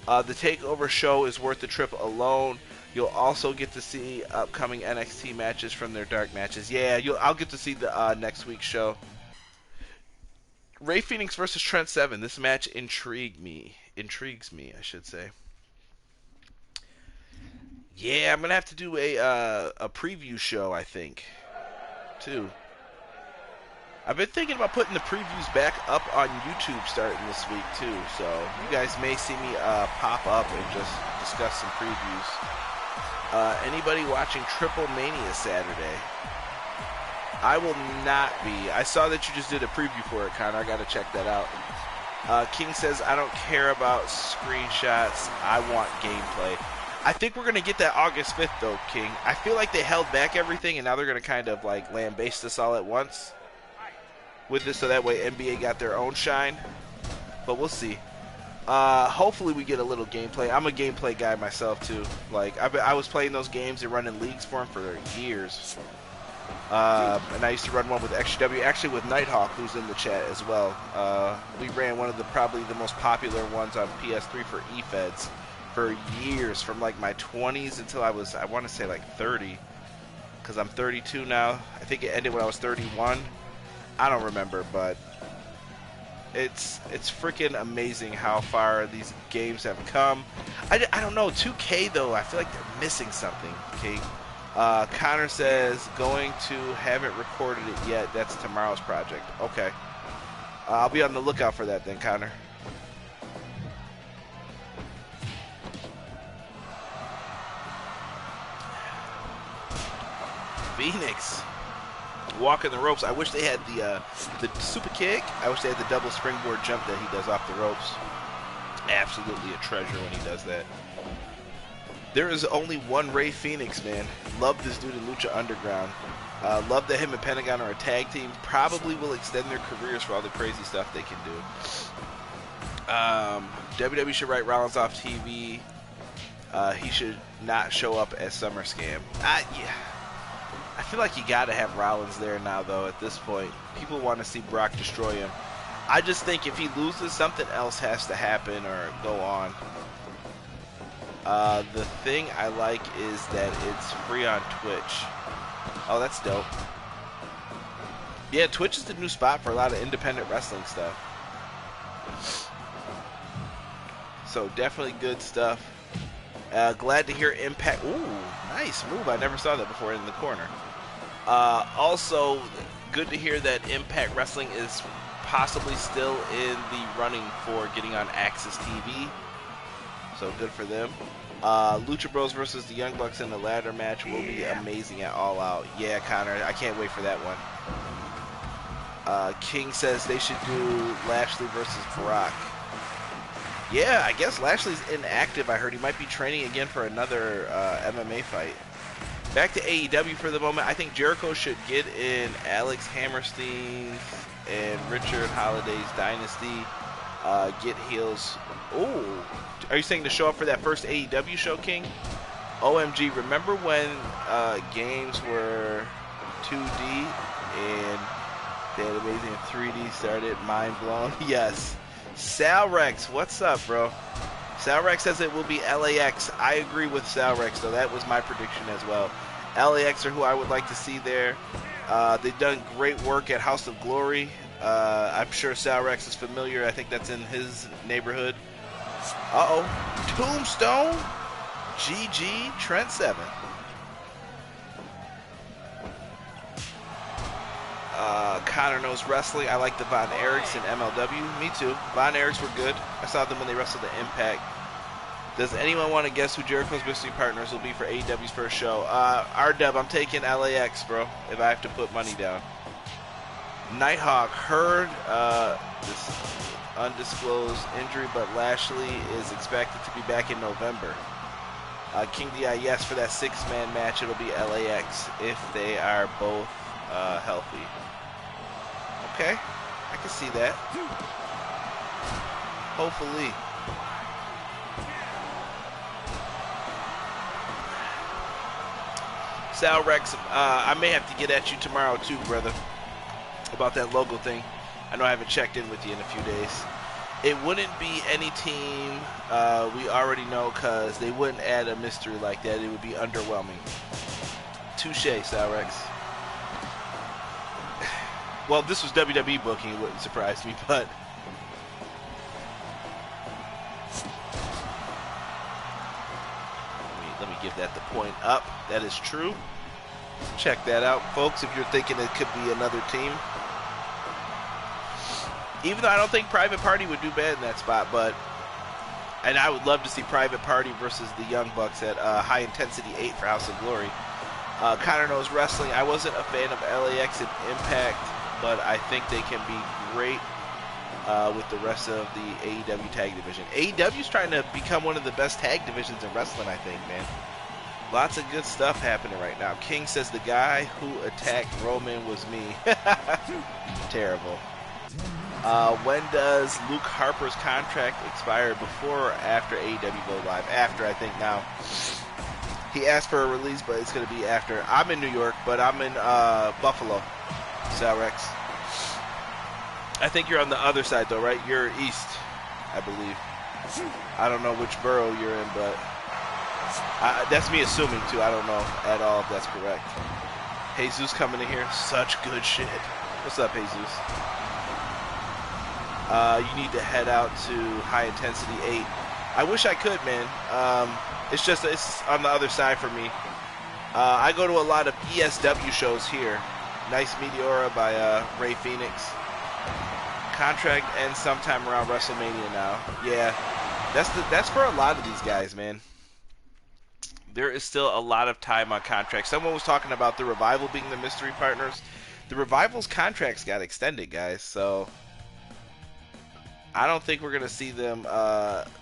The TakeOver show is worth the trip alone. You'll also get to see upcoming NXT matches from their dark matches. Yeah, I'll get to see the next week's show. Ray Phoenix versus Trent Seven. This match intrigues me, I should say. Yeah, I'm gonna have to do a preview show, I think, too. I've been thinking about putting the previews back up on YouTube starting this week too. So you guys may see me pop up and just discuss some previews. Anybody watching Triple Mania Saturday? I will not be. I saw that you just did a preview for it, Connor. I got to check that out. King says, I don't care about screenshots. I want gameplay. I think we're going to get that August 5th, though, King. I feel like they held back everything, and now they're going to kind of, like, lambaste us all at once with this, so that way NBA got their own shine. But we'll see. Hopefully we get a little gameplay. I'm a gameplay guy myself, too. Like, I was playing those games and running leagues for them for years. And I used to run one with XW, actually with Nighthawk, who's in the chat as well. We ran one of probably the most popular ones on PS3 for eFeds for years, from like my 20s until I want to say like 30, because I'm 32 now. I think it ended when I was 31. I don't remember, but It's freaking amazing how far these games have come. I don't know, 2K though, I feel like they're missing something. Okay, Connor says going to haven't recorded it yet. That's tomorrow's project. Okay, I'll be on the lookout for that then, Connor. Phoenix walking the ropes. I wish they had the super kick. I wish they had the double springboard jump that he does off the ropes. Absolutely a treasure when he does that. There is only one Ray Phoenix, man. Love this dude in Lucha Underground. Love that him and Pentagon are a tag team. Probably will extend their careers for all the crazy stuff they can do. WWE should write Rollins off TV. He should not show up at SummerSlam. Yeah. I feel like you got to have Rollins there now, though, at this point. People want to see Brock destroy him. I just think if he loses, something else has to happen or go on. The thing I like is that it's free on Twitch. Oh, that's dope. Yeah, Twitch is the new spot for a lot of independent wrestling stuff. So definitely good stuff. Glad to hear Impact. Ooh, nice move. I never saw that before in the corner. Also, good to hear that Impact Wrestling is possibly still in the running for getting on Access TV. So good for them. Lucha Bros versus the Young Bucks in the ladder match will be amazing at All Out. Yeah, Connor, I can't wait for that one. King says they should do Lashley versus Brock. Yeah, I guess Lashley's inactive. I heard he might be training again for another MMA fight. Back to AEW for the moment. I think Jericho should get in Alex Hammerstein's and Richard Holiday's Dynasty. Get heels. Oh, are you saying to show up for that first AEW show, King? OMG, remember when games were 2D and they had amazing 3D started? Mind blown. Yes. Sal Rex, what's up, bro? Sal Rex says it will be LAX. I agree with Sal Rex, though. That was my prediction as well. LAX are who I would like to see there. They've done great work at House of Glory. I'm sure Sal Rex is familiar. I think that's in his neighborhood. Uh-oh. Tombstone. GG. Trent 7. Connor knows wrestling. I like the Von Erichs in MLW. Me too. Von Erichs were good. I saw them when they wrestled at Impact. Does anyone want to guess who Jericho's mystery partners will be for AEW's first show? R-Dub, I'm taking LAX, bro, if I have to put money down. Nighthawk heard this undisclosed injury, but Lashley is expected to be back in November. King DI, yes, for that six-man match, it'll be LAX if they are both healthy. Okay, I can see that. Hopefully. Sal Rex, I may have to get at you tomorrow too, brother, about that logo thing. I know I haven't checked in with you in a few days. It wouldn't be any team we already know, because they wouldn't add a mystery like that. It would be underwhelming. Touche, Sal Rex. Well, if this was WWE booking, it wouldn't surprise me, but... Let me give that the point up. That is true. Check that out, folks, if you're thinking it could be another team. Even though I don't think Private Party would do bad in that spot, but... And I would love to see Private Party versus the Young Bucks at High Intensity 8 for House of Glory. Connor knows wrestling. I wasn't a fan of LAX and Impact, but I think they can be great with the rest of the AEW tag division. AEW's trying to become one of the best tag divisions in wrestling, I think, man. Lots of good stuff happening right now. King says the guy who attacked Roman was me. Terrible. When does Luke Harper's contract expire? Before or after AEW Go Live? After, I think, now. He asked for a release, but it's going to be after. I'm in New York, but I'm in Buffalo. Sal Rex. I think you're on the other side, though, right? You're east, I believe. I don't know which borough you're in, but that's me assuming, too. I don't know at all if that's correct. Jesus coming in here. Such good shit. What's up, Jesus? you need to head out to High Intensity 8. I wish I could, man. It's on the other side for me. I go to a lot of ESW shows here. Nice Meteora by Ray Phoenix. Contract ends sometime around WrestleMania now. Yeah, that's for a lot of these guys, man. There is still a lot of time on contract. Someone was talking about the Revival being the mystery partners. The Revival's contracts got extended, guys, so I don't think we're going to see them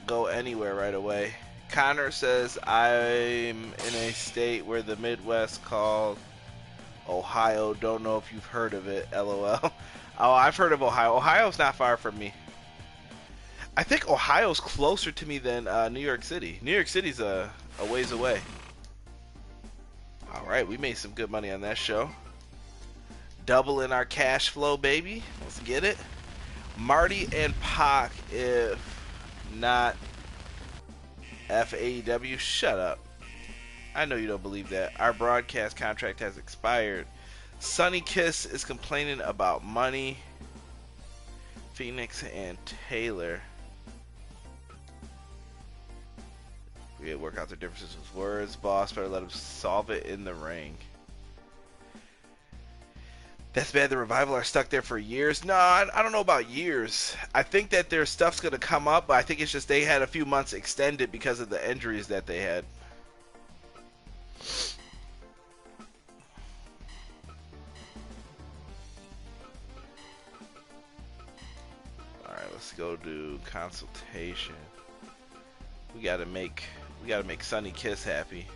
go anywhere right away. Connor says, I'm in a state where the Midwest called Ohio. Don't know if you've heard of it, LOL. Oh, I've heard of Ohio. Ohio's not far from me. I think Ohio's closer to me than New York City. New York City's a ways away. Alright, we made some good money on that show. Doubling our cash flow, baby. Let's get it. Marty and Pac, if not AEW, shut up. I know you don't believe that. Our broadcast contract has expired. Sonny Kiss is complaining about money. Phoenix and Taylor. We gotta work out their differences with words. Boss better let him solve it in the ring. That's bad. The Revival are stuck there for years. No, I don't know about years. I think that their stuff's going to come up, but I think it's just they had a few months extended because of the injuries that they had. Alright, let's go do consultation. We gotta make Sonny Kiss happy.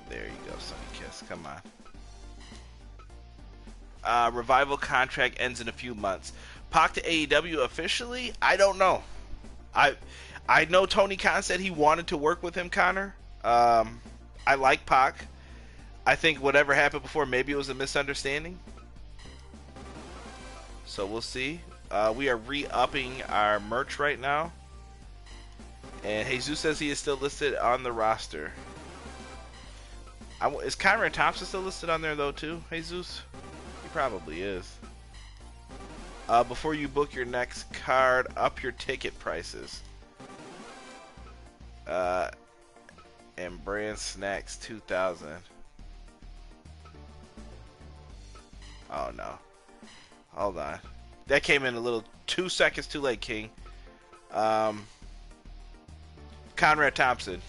There you go, Sonny Kiss. Come on. Revival contract ends in a few months. Pac to AEW officially? I don't know. I know Tony Khan said he wanted to work with him, Connor. I like Pac. I think whatever happened before, maybe it was a misunderstanding. So we'll see. We are re-upping our merch right now. And Jesus says he is still listed on the roster. Is Conrad Thompson still listed on there though too, Jesus? He probably is. Before you book your next card, up your ticket prices. And Brand Snacks 2000. Oh no. Hold on. That came in a little 2 seconds too late, King. Conrad Thompson.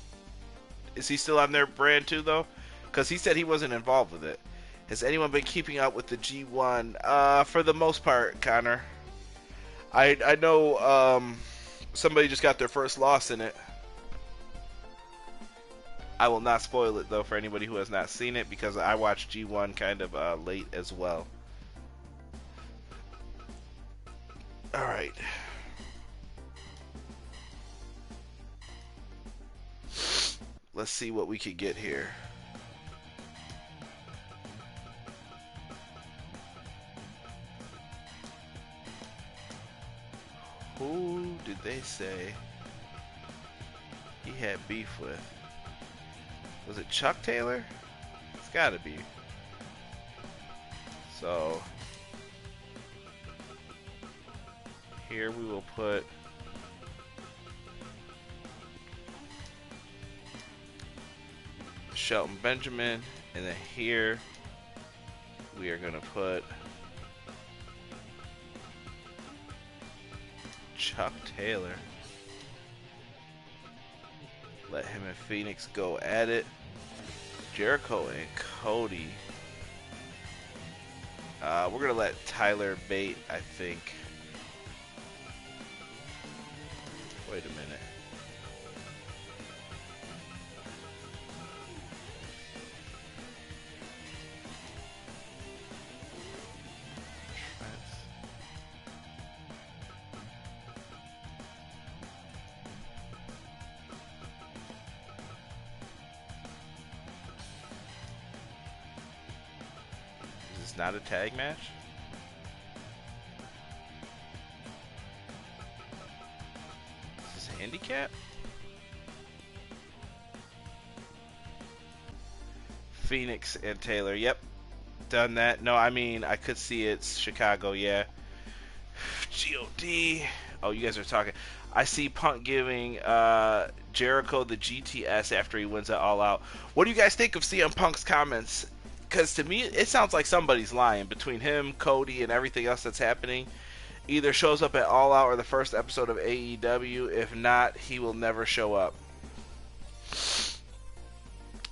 Is he still on their brand too though? Because he said he wasn't involved with it. Has anyone been keeping up with the G1? For the most part, Connor. I know somebody just got their first loss in it. I will not spoil it, though, for anybody who has not seen it, because I watched G1 kind of late as well. Alright. Let's see what we could get here. Who did they say he had beef with? Was it Chuck Taylor? It's gotta be. So here we will put Shelton Benjamin, and then here we are gonna put Chuck Taylor. Let him and Phoenix go at it. Jericho and Cody. We're gonna let Tyler bait, I think. Wait a minute. Not a tag match? Is this a handicap? Phoenix and Taylor. Yep, done that. No, I mean, I could see it's Chicago, yeah. God. Oh, you guys are talking. I see Punk giving Jericho the GTS after he wins it All Out. What do you guys think of CM Punk's comments? Because to me, it sounds like somebody's lying. Between him, Cody, and everything else that's happening, either shows up at All Out or the first episode of AEW. If not, he will never show up.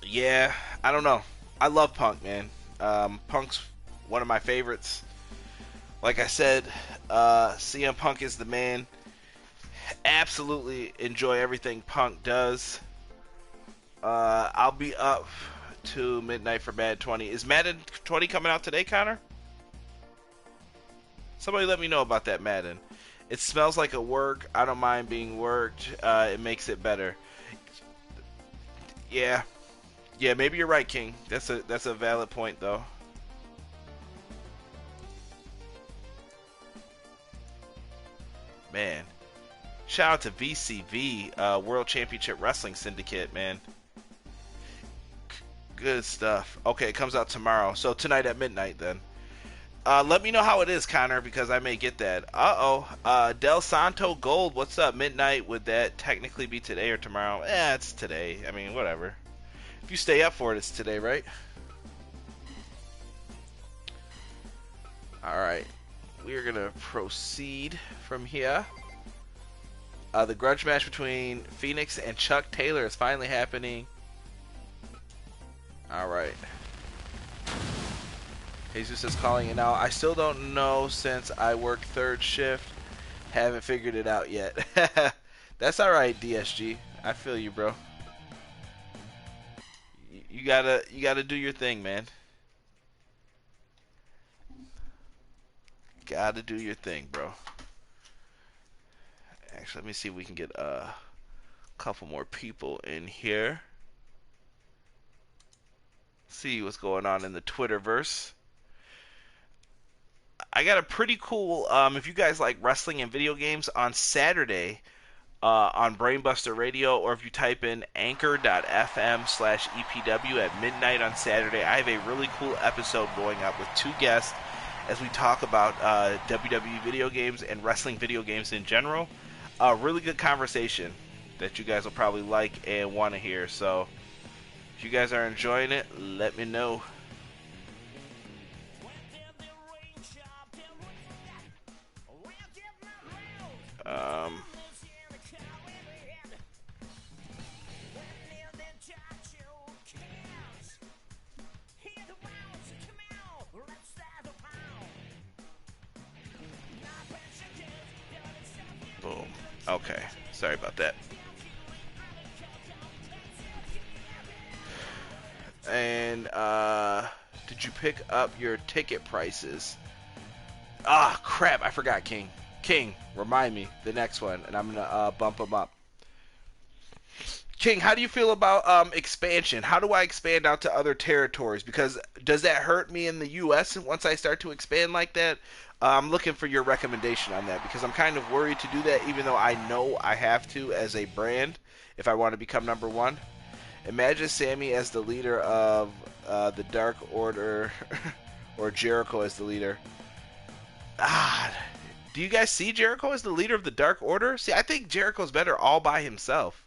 Yeah, I don't know. I love Punk, man. Punk's one of my favorites. Like I said, CM Punk is the man. Absolutely enjoy everything Punk does. I'll be up to midnight for Madden 20. Is Madden 20 coming out today, Connor? Somebody let me know about that Madden. It smells like a work. I don't mind being worked. It makes it better. Yeah, maybe you're right, King. That's a valid point, though. Man, shout out to VCV, World Championship Wrestling Syndicate, man. Good stuff. Okay, it comes out tomorrow. So tonight at midnight, then. Let me know how it is, Connor, because I may get that. Del Santo Gold, what's up? Midnight, would that technically be today or tomorrow? It's today. I mean, whatever. If you stay up for it, it's today, right? Alright. We're going to proceed from here. The grudge match between Phoenix and Chuck Taylor is finally happening. Alright. Jesus is calling it now. I still don't know since I work third shift. Haven't figured it out yet. That's alright, DSG. I feel you, bro. You gotta do your thing, man. Gotta do your thing, bro. Actually, let me see if we can get a couple more people in here. See what's going on in the Twitterverse. I got a pretty cool, if you guys like wrestling and video games, on Saturday on Brainbuster Radio, or if you type in anchor.fm/EPW at midnight on Saturday, I have a really cool episode going up with two guests as we talk about WWE video games and wrestling video games in general. A really good conversation that you guys will probably like and want to hear. So if you guys are enjoying it, let me know. Boom. Okay. Sorry about that. And did you pick up your ticket prices? Ah, crap! I forgot, King. King, remind me the next one, and I'm gonna bump them up. King, how do you feel about expansion? How do I expand out to other territories? Because does that hurt me in the U.S. once I start to expand like that? I'm looking for your recommendation on that, because I'm kind of worried to do that, even though I know I have to as a brand if I want to become number one. Imagine Sammy as the leader of the Dark Order, or Jericho as the leader. Do you guys see Jericho as the leader of the Dark Order? See, I think Jericho's better all by himself.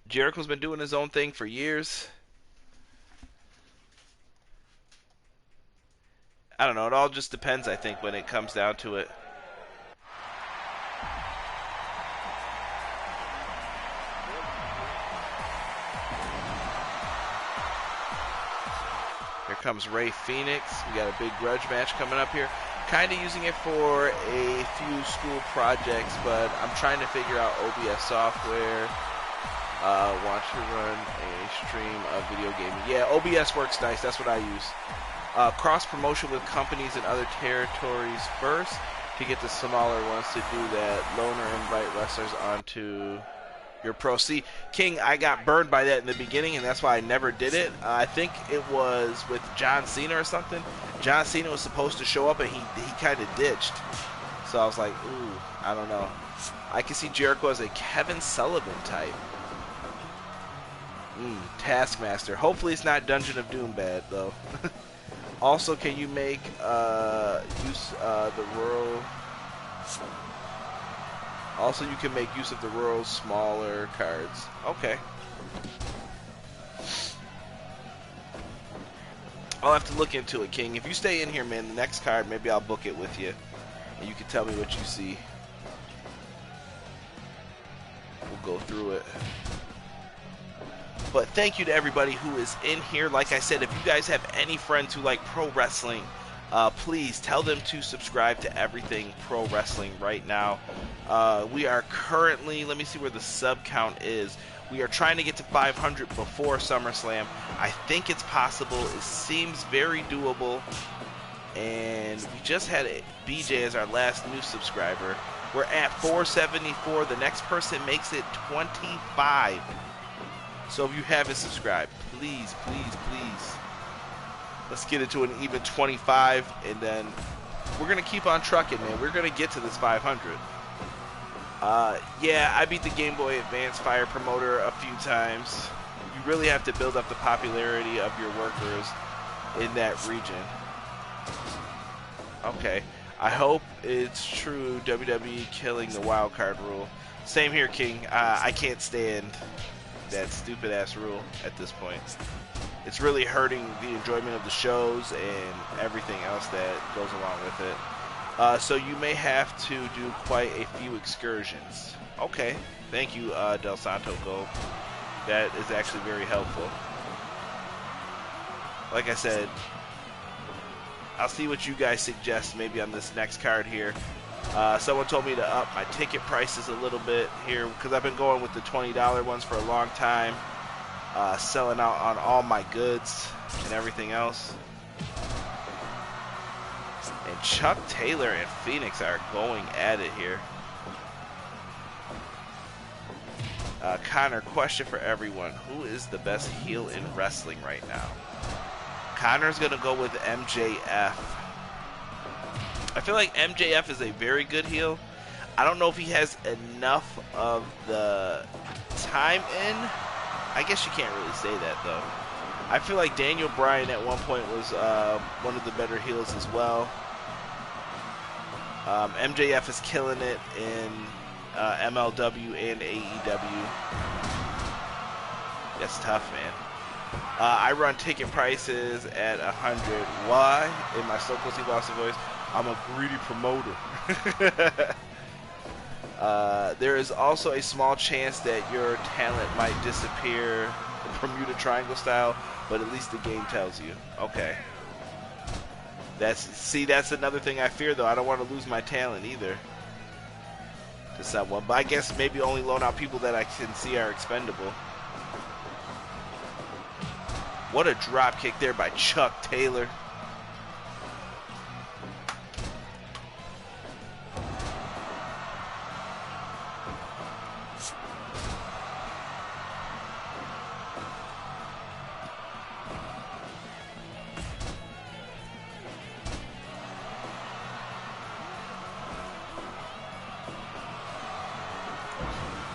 Jericho's been doing his own thing for years. I don't know. It all just depends, I think, when it comes down to it. Here comes Rey Fenix. We got a big grudge match coming up here. Kind of using it for a few school projects, but I'm trying to figure out OBS software. Want to run a stream of video gaming. Yeah, OBS works nice. That's what I use. Cross promotion with companies in other territories first to get the smaller ones to do that. Loner invite wrestlers onto your pro. See, King, I got burned by that in the beginning, and that's why I never did it. I think it was with John Cena or something. John Cena was supposed to show up, and he kind of ditched. So I was like, ooh, I don't know. I can see Jericho as a Kevin Sullivan type. Taskmaster. Hopefully it's not Dungeon of Doom bad, though. Also, can you make use the rural... Also, you can make use of the rural smaller cards. Okay. I'll have to look into it, King. If you stay in here, man, the next card, maybe I'll book it with you. And you can tell me what you see. We'll go through it. But thank you to everybody who is in here. Like I said, if you guys have any friends who like pro wrestling, please tell them to subscribe to Everything Pro Wrestling right now. We are currently, let me see where the sub count is. We are trying to get to 500 before SummerSlam. I think it's possible. It seems very doable. And we just had BJ as our last new subscriber. We're at 474. The next person makes it 25. So if you haven't subscribed, please, please, please, let's get it to an even 25, and then we're going to keep on trucking, man. We're going to get to this 500. Yeah, I beat the Game Boy Advance Fire Promoter a few times. You really have to build up the popularity of your workers in that region. Okay. I hope it's true, WWE killing the wild card rule. Same here, King. I can't stand that stupid ass rule at this point. It's really hurting the enjoyment of the shows and everything else that goes along with it. So you may have to do quite a few excursions. Okay, thank you, Del Santo Gold. That is actually very helpful. Like I said, I'll see what you guys suggest maybe on this next card here. Someone told me to up my ticket prices a little bit here because I've been going with the $20 ones for a long time, selling out on all my goods and everything else. And Chuck Taylor and Phoenix are going at it here. Connor, question for everyone. Who is the best heel in wrestling right now? Connor's going to go with MJF. I feel like MJF is a very good heel. I don't know if he has enough of the time in. I guess you can't really say that, though. I feel like Daniel Bryan at one point was one of the better heels as well. MJF is killing it in MLW and AEW. That's tough, man. I run ticket prices at 100. Why? In my Stone Cold Steve Austin voice, I'm a greedy promoter. There is also a small chance that your talent might disappear, Bermuda Triangle style, but at least the game tells you. Okay. That's another thing I fear, though. I don't want to lose my talent either to someone. But I guess maybe only loan out people that I can see are expendable. What a drop kick there by Chuck Taylor.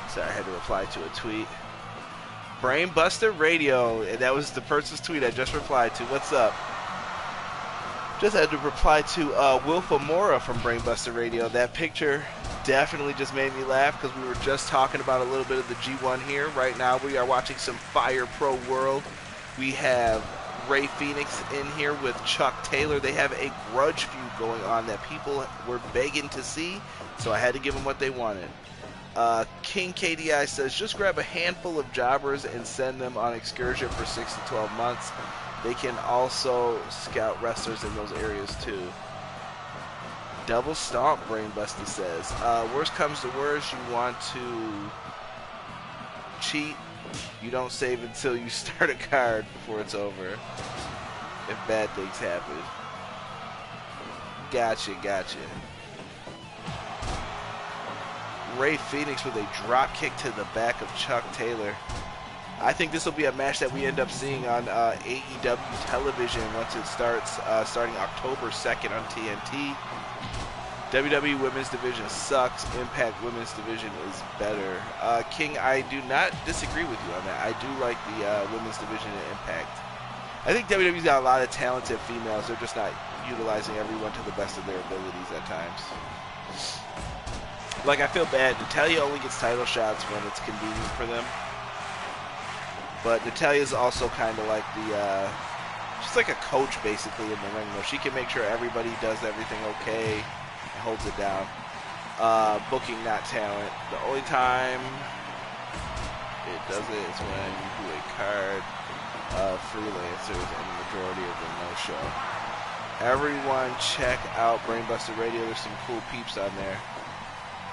Sorry, I had to reply to a tweet. Brainbuster Radio, and that was the person's tweet I just replied to. What's up? Just had to reply to Wilf Amora from Brainbuster Radio. That picture definitely just made me laugh because we were just talking about a little bit of the G1 here. Right now we are watching some Fire Pro World. We have Ray Phoenix in here with Chuck Taylor. They have a grudge feud going on that people were begging to see, so I had to give them what they wanted. King KDI says, just grab a handful of jobbers and send them on excursion for 6 to 12 months. They can also scout wrestlers in those areas too. Double stomp, Brainbusty says. Worst comes to worst, you want to cheat. You don't save until you start a card before it's over. If bad things happen. Gotcha, gotcha. Ray Phoenix with a drop kick to the back of Chuck Taylor. I think this will be a match that we end up seeing on AEW television once it starts, starting October 2nd on TNT. WWE Women's Division sucks. Impact Women's Division is better. King, I do not disagree with you on that. I do like the Women's Division in Impact. I think WWE's got a lot of talented females. They're just not utilizing everyone to the best of their abilities at times. Like, I feel bad. Natalya only gets title shots when it's convenient for them. But Natalya's also kind of like the, she's like a coach basically in the ring, though. She can make sure everybody does everything okay and holds it down. Booking, not talent. The only time it does it is when you do a card freelancers and the majority of them no-show. Everyone check out Brainbuster Radio. There's some cool peeps on there.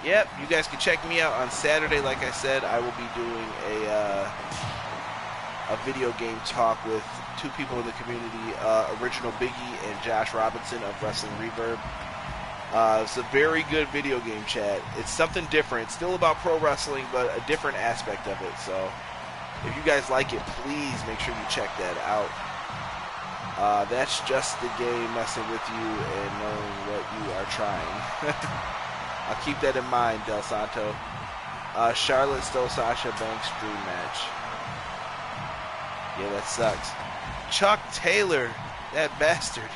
Yep, you guys can check me out on Saturday. Like I said, I will be doing a video game talk with two people in the community, Original Biggie and Josh Robinson of Wrestling Reverb. It's a very good video game chat. It's something different. It's still about pro wrestling, but a different aspect of it. So if you guys like it, please make sure you check that out. That's just the game messing with you and knowing what you are trying. I'll keep that in mind, Del Santo. Charlotte still Sasha Banks dream match. Yeah, that sucks. Chuck Taylor, that bastard.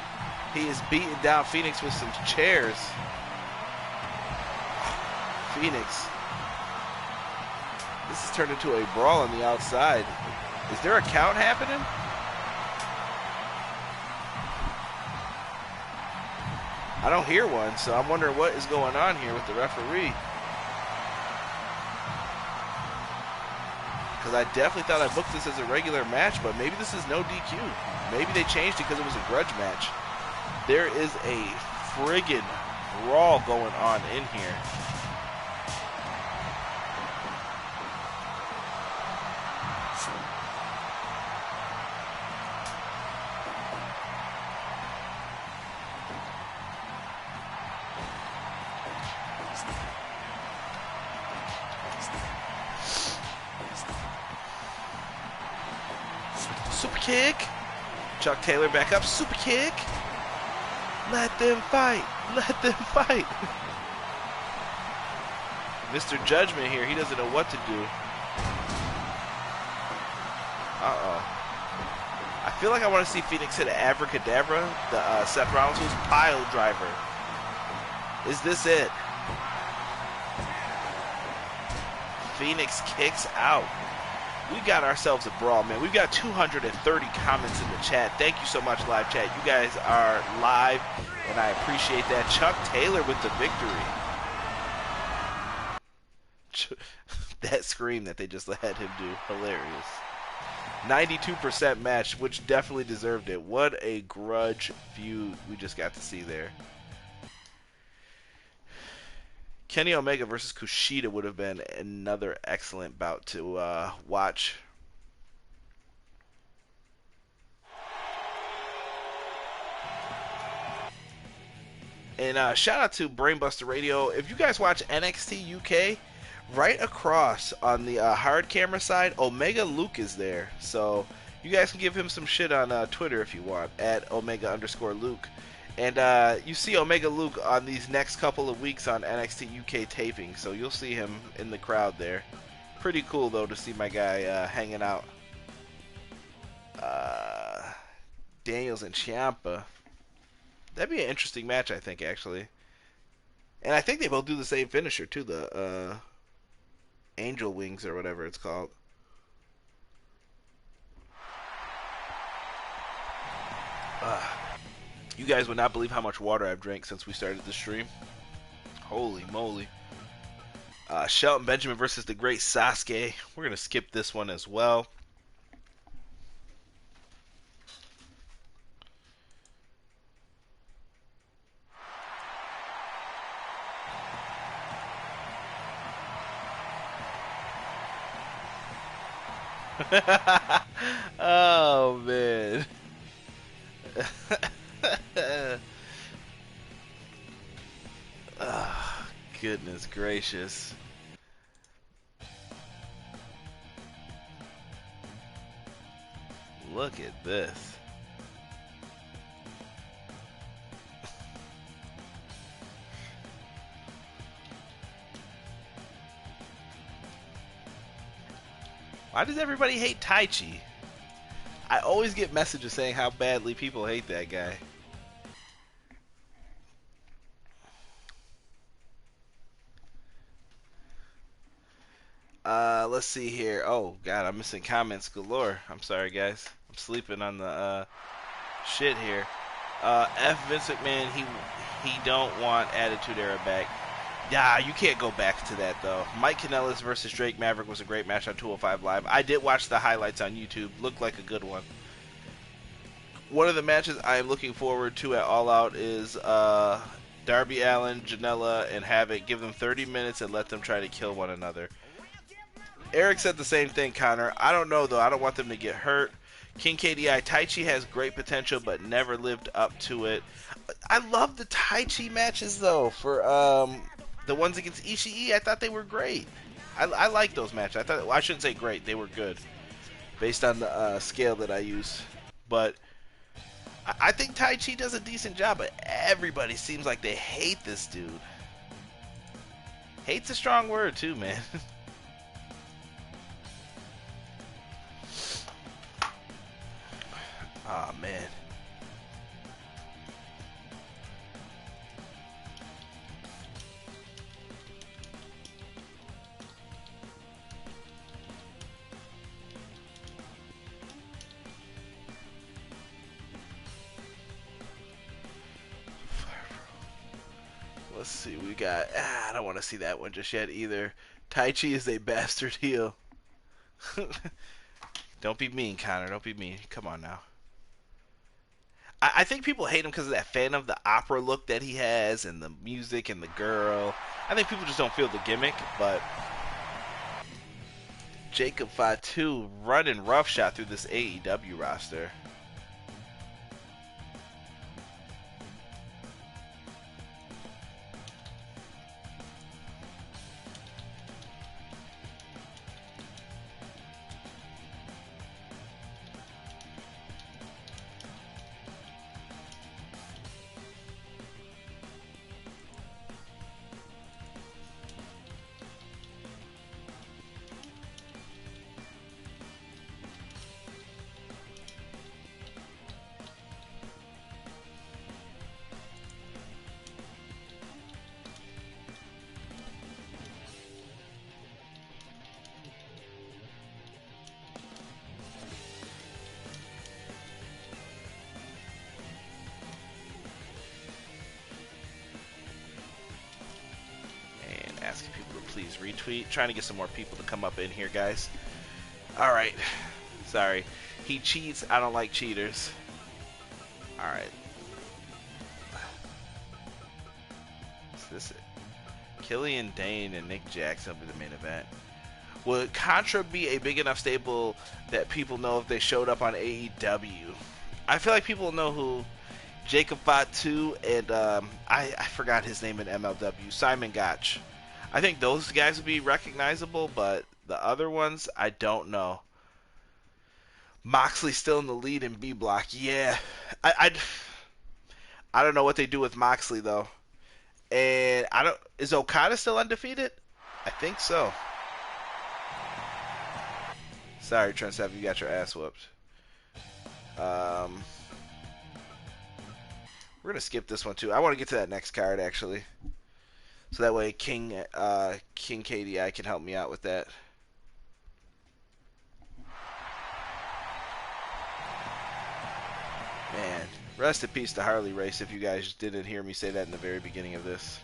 He is beating down Phoenix with some chairs. Phoenix. This has turned into a brawl on the outside. Is there a count happening? I don't hear one, so I'm wondering what is going on here with the referee. Because I definitely thought I booked this as a regular match, but maybe this is no DQ. Maybe they changed it because it was a grudge match. There is a friggin' brawl going on in here. Super kick. Chuck Taylor back up. Super kick. Let them fight. Let them fight. Mr. Judgment here. He doesn't know what to do. Uh-oh. I feel like I want to see Phoenix hit an Abracadabra. The Seth Rollins' pile driver. Is this it? Phoenix kicks out. We got ourselves a brawl, man. We've got 230 comments in the chat. Thank you so much, live chat. You guys are live, and I appreciate that. Chuck Taylor with the victory. That scream that they just had him do, hilarious. 92% match, which definitely deserved it. What a grudge feud we just got to see there. Kenny Omega versus Kushida would have been another excellent bout to watch. And shout out to Brainbuster Radio. If you guys watch NXT UK, right across on the hard camera side, Omega Luke is there. So you guys can give him some shit on Twitter if you want, at Omega_Luke. And you see Omega Luke on these next couple of weeks on NXT UK taping, so you'll see him in the crowd there. Pretty cool, though, to see my guy hanging out. Daniels and Ciampa. That'd be an interesting match, I think, actually. And I think they both do the same finisher, too, the Angel Wings or whatever it's called. You guys would not believe how much water I've drank since we started the stream. Holy moly. Shelton Benjamin versus the Great Sasuke. We're going to skip this one as well. Oh, man. Oh, goodness gracious. Look at this. Why does everybody hate Taichi? I always get messages saying how badly people hate that guy. Let's see here. Oh, God, I'm missing comments galore. I'm sorry, guys. I'm sleeping on the shit here. F. Vince McMahon, he don't want Attitude Era back. Yeah, you can't go back to that, though. Mike Kanellis versus Drake Maverick was a great match on 205 Live. I did watch the highlights on YouTube. Looked like a good one. One of the matches I am looking forward to at All Out is Darby Allin, Janela, and Havoc. Give them 30 minutes and let them try to kill one another. Eric said the same thing, Connor. I don't know, though. I don't want them to get hurt. King KDI, Taichi has great potential, but never lived up to it. I love the Taichi matches, though, for the ones against Ishii. I thought they were great. I like those matches. I shouldn't say great. They were good, based on the scale that I use. But I think Taichi does a decent job, but everybody seems like they hate this dude. Hate's a strong word, too, man. Oh, man. Let's see, we got... I don't want to see that one just yet either. Taichi is a bastard heel. Don't be mean, Connor. Don't be mean. Come on now. I think people hate him because of that Phantom of the Opera look that he has, and the music and the girl. I think people just don't feel the gimmick, but Jacob Fatu running roughshod through this AEW roster. Asking people to please retweet. Trying to get some more people to come up in here, guys. Alright. Sorry. He cheats. I don't like cheaters. Alright. What's this? Killian Dane and Nick Jackson will be the main event. Would Contra be a big enough stable that people know if they showed up on AEW? I feel like people know who Jacob Fatu and I forgot his name in MLW. Simon Gotch. I think those guys would be recognizable, but the other ones, I don't know. Moxley still in the lead in B Block. Yeah. I don't know what they do with Moxley, though. And is Okada still undefeated? I think so. Sorry, Trent Seven, you got your ass whooped. We're going to skip this one, too. I want to get to that next card, actually. So that way King KDI can help me out with that. Man, rest in peace to Harley Race if you guys didn't hear me say that in the very beginning of this.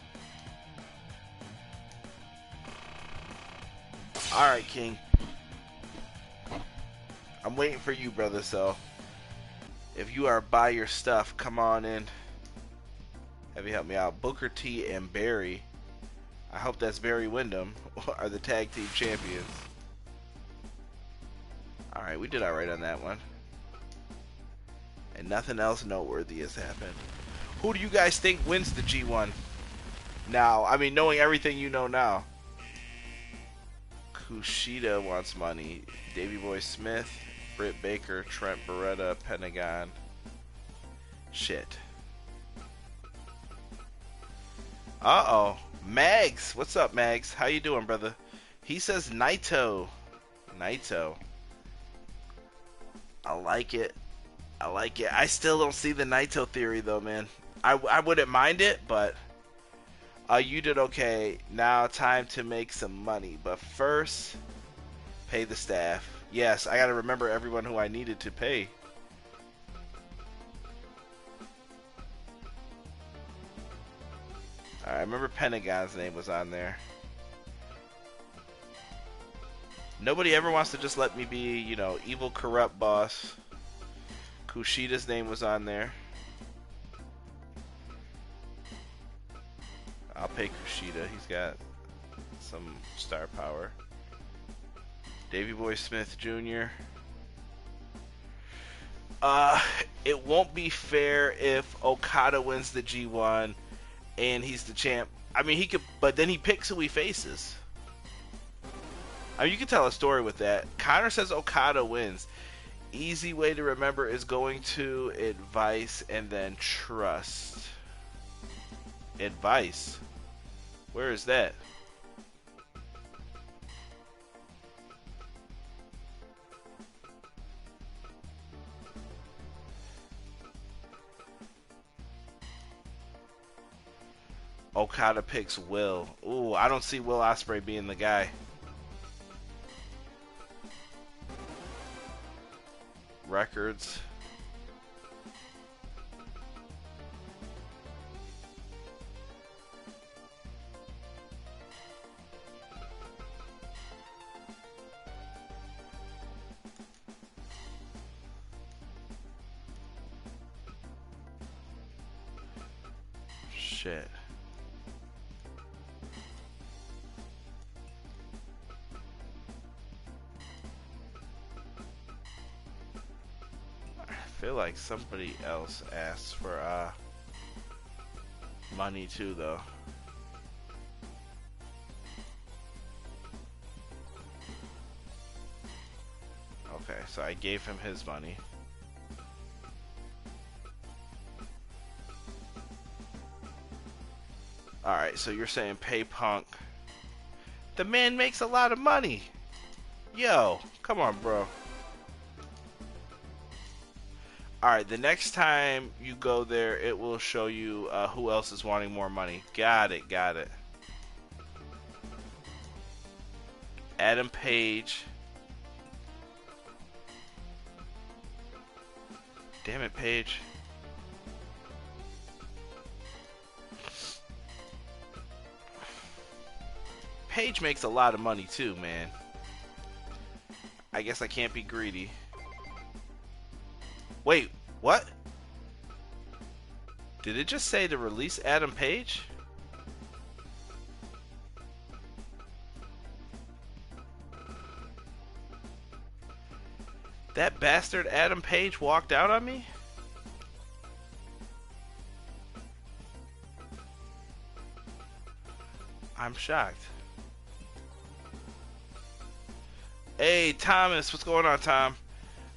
Alright, King. I'm waiting for you, brother, so if you are by your stuff, come on in. Have you help me out. Booker T and Barry, I hope that's Barry Windham, are the tag team champions. Alright, we did alright on that one. And nothing else noteworthy has happened. Who do you guys think wins the G1? Now, I mean, knowing everything you know now. Kushida wants money. Davey Boy Smith, Britt Baker, Trent Beretta, Pentagon. Shit. Uh-oh. Mags. What's up, Mags? How you doing, brother? He says Naito. Naito. I like it. I like it. I still don't see the Naito theory though, man. I wouldn't mind it, but you did okay. Now time to make some money. But first, pay the staff. Yes, I gotta remember everyone who I needed to pay. I remember Pentagon's name was on there. Nobody ever wants to just let me be, you know, evil corrupt boss. Kushida's name was on there. I'll pay Kushida. He's got some star power. Davey Boy Smith Jr. It won't be fair if Okada wins the G1 and he's the champ. I mean, he could, but then he picks who he faces. I mean, you can tell a story with that. Connor says Okada wins. Easy way to remember is going to advice and then trust. Advice? Where is that? Okada picks Will. Ooh, I don't see Will Ospreay being the guy. Records. Shit. I feel like somebody else asked for money too, though. Okay, so I gave him his money. Alright, so you're saying pay Punk. The man makes a lot of money. Yo, come on, bro. Alright, the next time you go there, it will show you who else is wanting more money. Got it, got it. Adam Page. Damn it, Page. Page makes a lot of money too, man. I guess I can't be greedy. Wait, what? Did it just say to release Adam Page? That bastard Adam Page walked out on me? I'm shocked. Hey, Thomas, what's going on, Tom?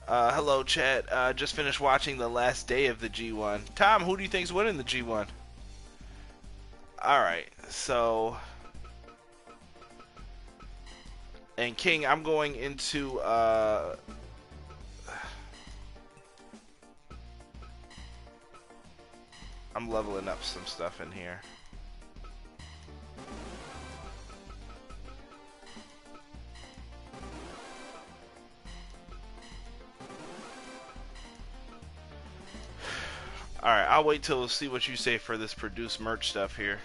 Hello, chat. Just finished watching the last day of the G1. Tom, who do you think's winning the G1? Alright, so... And King, I'm going into, I'm leveling up some stuff in here. Alright, I'll wait till we'll see what you say for this produce merch stuff here.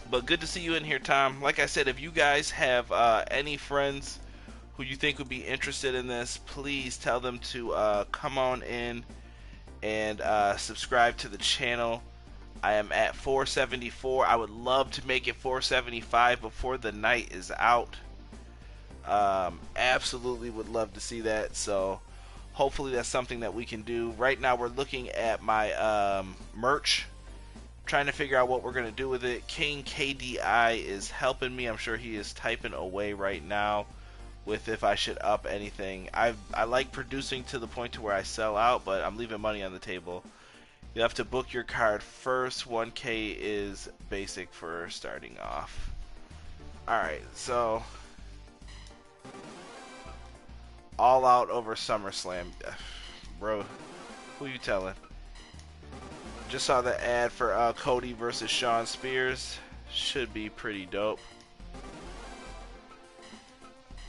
But good to see you in here, Tom. Like I said, if you guys have any friends who you think would be interested in this, please tell them to come on in and subscribe to the channel. I am at 474. I would love to make it 475 before the night is out. Absolutely would love to see that. So hopefully that's something that we can do. Right now we're looking at my merch, trying to figure out what we're going to do with it. King KDI is helping me. I'm sure he is typing away right now with if I should up anything. I like producing to the point to where I sell out, but I'm leaving money on the table. You have to book your card first. 1K is basic for starting off. Alright, so All Out over SummerSlam. Bro, who you telling? Just saw the ad for Cody versus Shawn Spears. Should be pretty dope.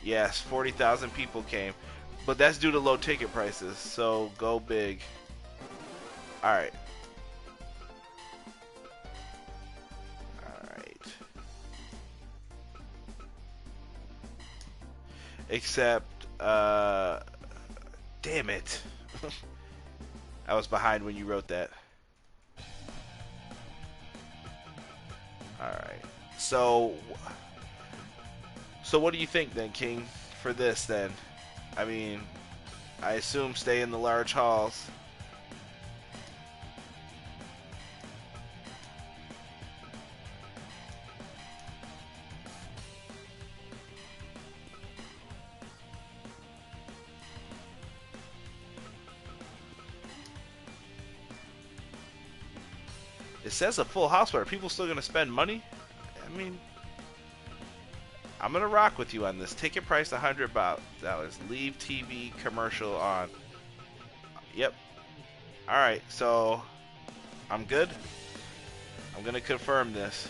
Yes, 40,000 people came. But that's due to low ticket prices, so go big. Alright. Alright. Except, damn it. I was behind when you wrote that. Alright. So what do you think then, King, for this then? I mean, I assume stay in the large halls. It says a full house, but are people still going to spend money? I mean, I'm going to rock with you on this. Ticket price $100. Leave TV commercial on. Yep. Alright, so I'm good. I'm going to confirm this.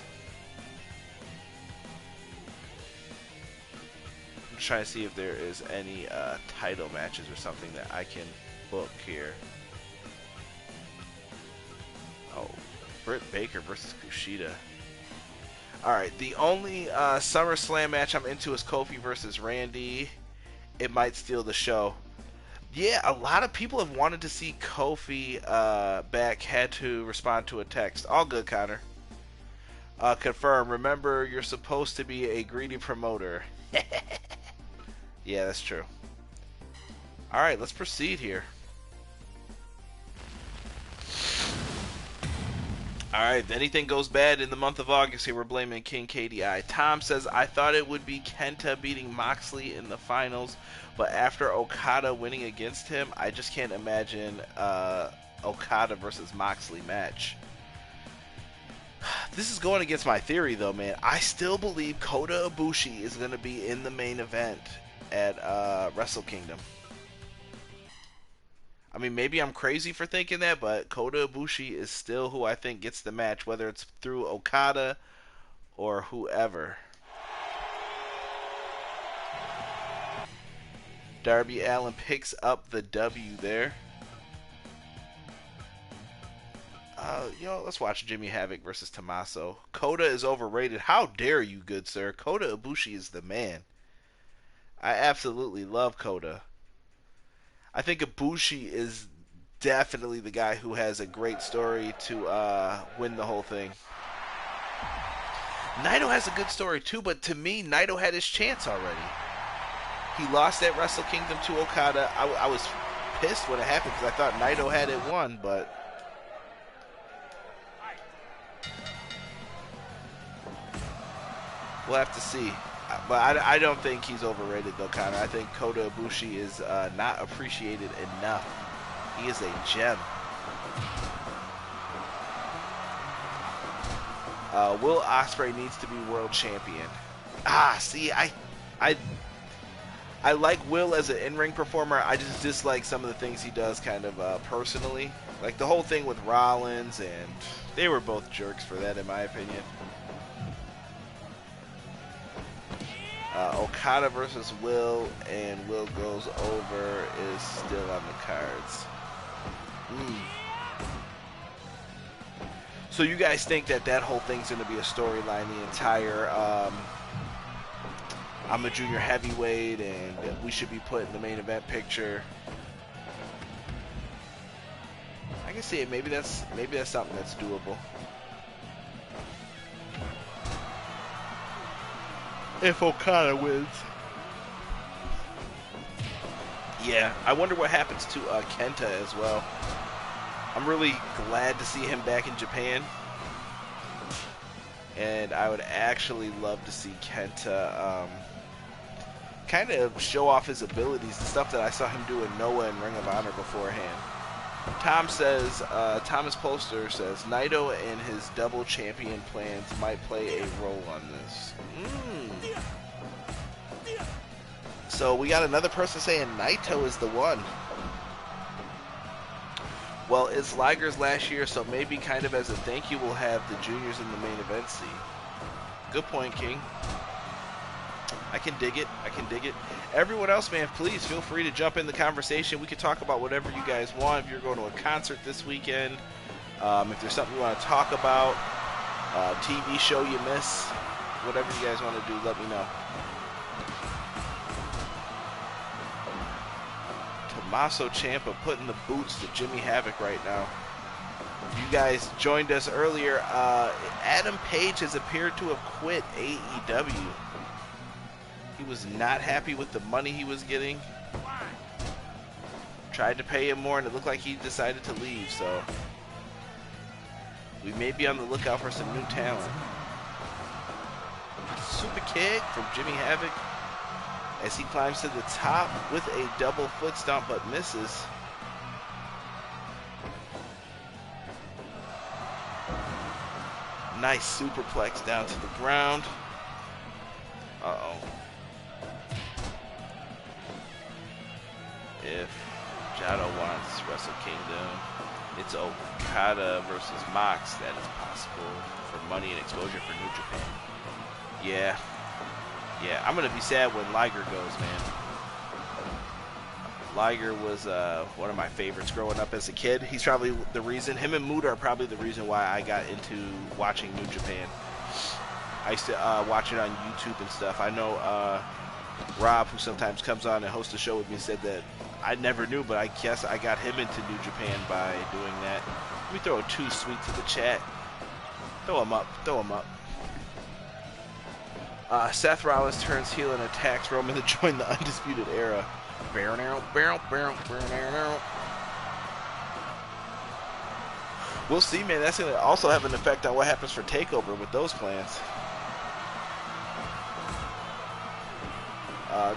I'm just trying to see if there is any title matches or something that I can book here. Oh, Britt Baker versus Kushida. Alright, the only SummerSlam match I'm into is Kofi versus Randy. It might steal the show. Yeah, a lot of people have wanted to see Kofi back, had to respond to a text. All good, Connor. Confirm. Remember, you're supposed to be a greedy promoter. Yeah, that's true. Alright, let's proceed here. Alright, if anything goes bad in the month of August here, we're blaming King KDI. Tom says, I thought it would be Kenta beating Moxley in the finals, but after Okada winning against him, I just can't imagine Okada versus Moxley match. This is going against my theory, though, man. I still believe Kota Ibushi is going to be in the main event at Wrestle Kingdom. I mean, maybe I'm crazy for thinking that, but Kota Ibushi is still who I think gets the match, whether it's through Okada or whoever. Darby Allin picks up the W there. Let's watch Jimmy Havoc versus Tommaso. Kota is overrated. How dare you, good sir? Kota Ibushi is the man. I absolutely love Kota. I think Ibushi is definitely the guy who has a great story to win the whole thing. Naito has a good story too, but to me, Naito had his chance already. He lost at Wrestle Kingdom to Okada. I was pissed when it happened because I thought Naito had it won, but we'll have to see. But I don't think he's overrated, though, Connor. I think Kota Ibushi is not appreciated enough. He is a gem. Will Ospreay needs to be world champion. See, I like Will as an in-ring performer. I just dislike some of the things he does kind of personally. Like the whole thing with Rollins, and they were both jerks for that, in my opinion. Okada versus Will, and Will goes over is still on the cards. So you guys think that whole thing's going to be a storyline, the entire I'm a junior heavyweight and we should be put in the main event picture? I can see it. Maybe that's something that's doable. If Okada wins. Yeah, I wonder what happens to Kenta as well. I'm really glad to see him back in Japan. And I would actually love to see Kenta kind of show off his abilities, the stuff that I saw him do in Noah and Ring of Honor beforehand. Thomas Polster says, Naito and his double champion plans might play a role on this. So we got another person saying Naito is the one. Well, it's Liger's last year, so maybe kind of as a thank you, we'll have the juniors in the main event scene. Good point, King. I can dig it. I can dig it. Everyone else, man, please feel free to jump in the conversation. We can talk about whatever you guys want. If you're going to a concert this weekend, if there's something you want to talk about, TV show you miss, whatever you guys want to do, let me know. Tommaso Ciampa putting the boots to Jimmy Havoc right now. You guys joined us earlier. Adam Page has appeared to have quit AEW. He was not happy with the money he was getting. Tried to pay him more, and it looked like he decided to leave, so we may be on the lookout for some new talent. Super kick from Jimmy Havoc as he climbs to the top with a double foot stomp, but misses. Nice superplex down to the ground. Uh-oh. If Jado wants Wrestle Kingdom, it's Okada versus Mox that is possible for money and exposure for New Japan. Yeah, I'm gonna be sad when Liger goes, man. Liger was one of my favorites growing up as a kid. He's probably the reason. Him and Muta are probably the reason why I got into watching New Japan. I used to watch it on YouTube and stuff. I know Rob, who sometimes comes on and hosts a show with me, said that I never knew, but I guess I got him into New Japan by doing that. Let me throw a too sweet to the chat. Throw him up. Throw him up. Seth Rollins turns heel and attacks Roman to join the Undisputed Era. We'll see, man. That's going to also have an effect on what happens for TakeOver with those plans.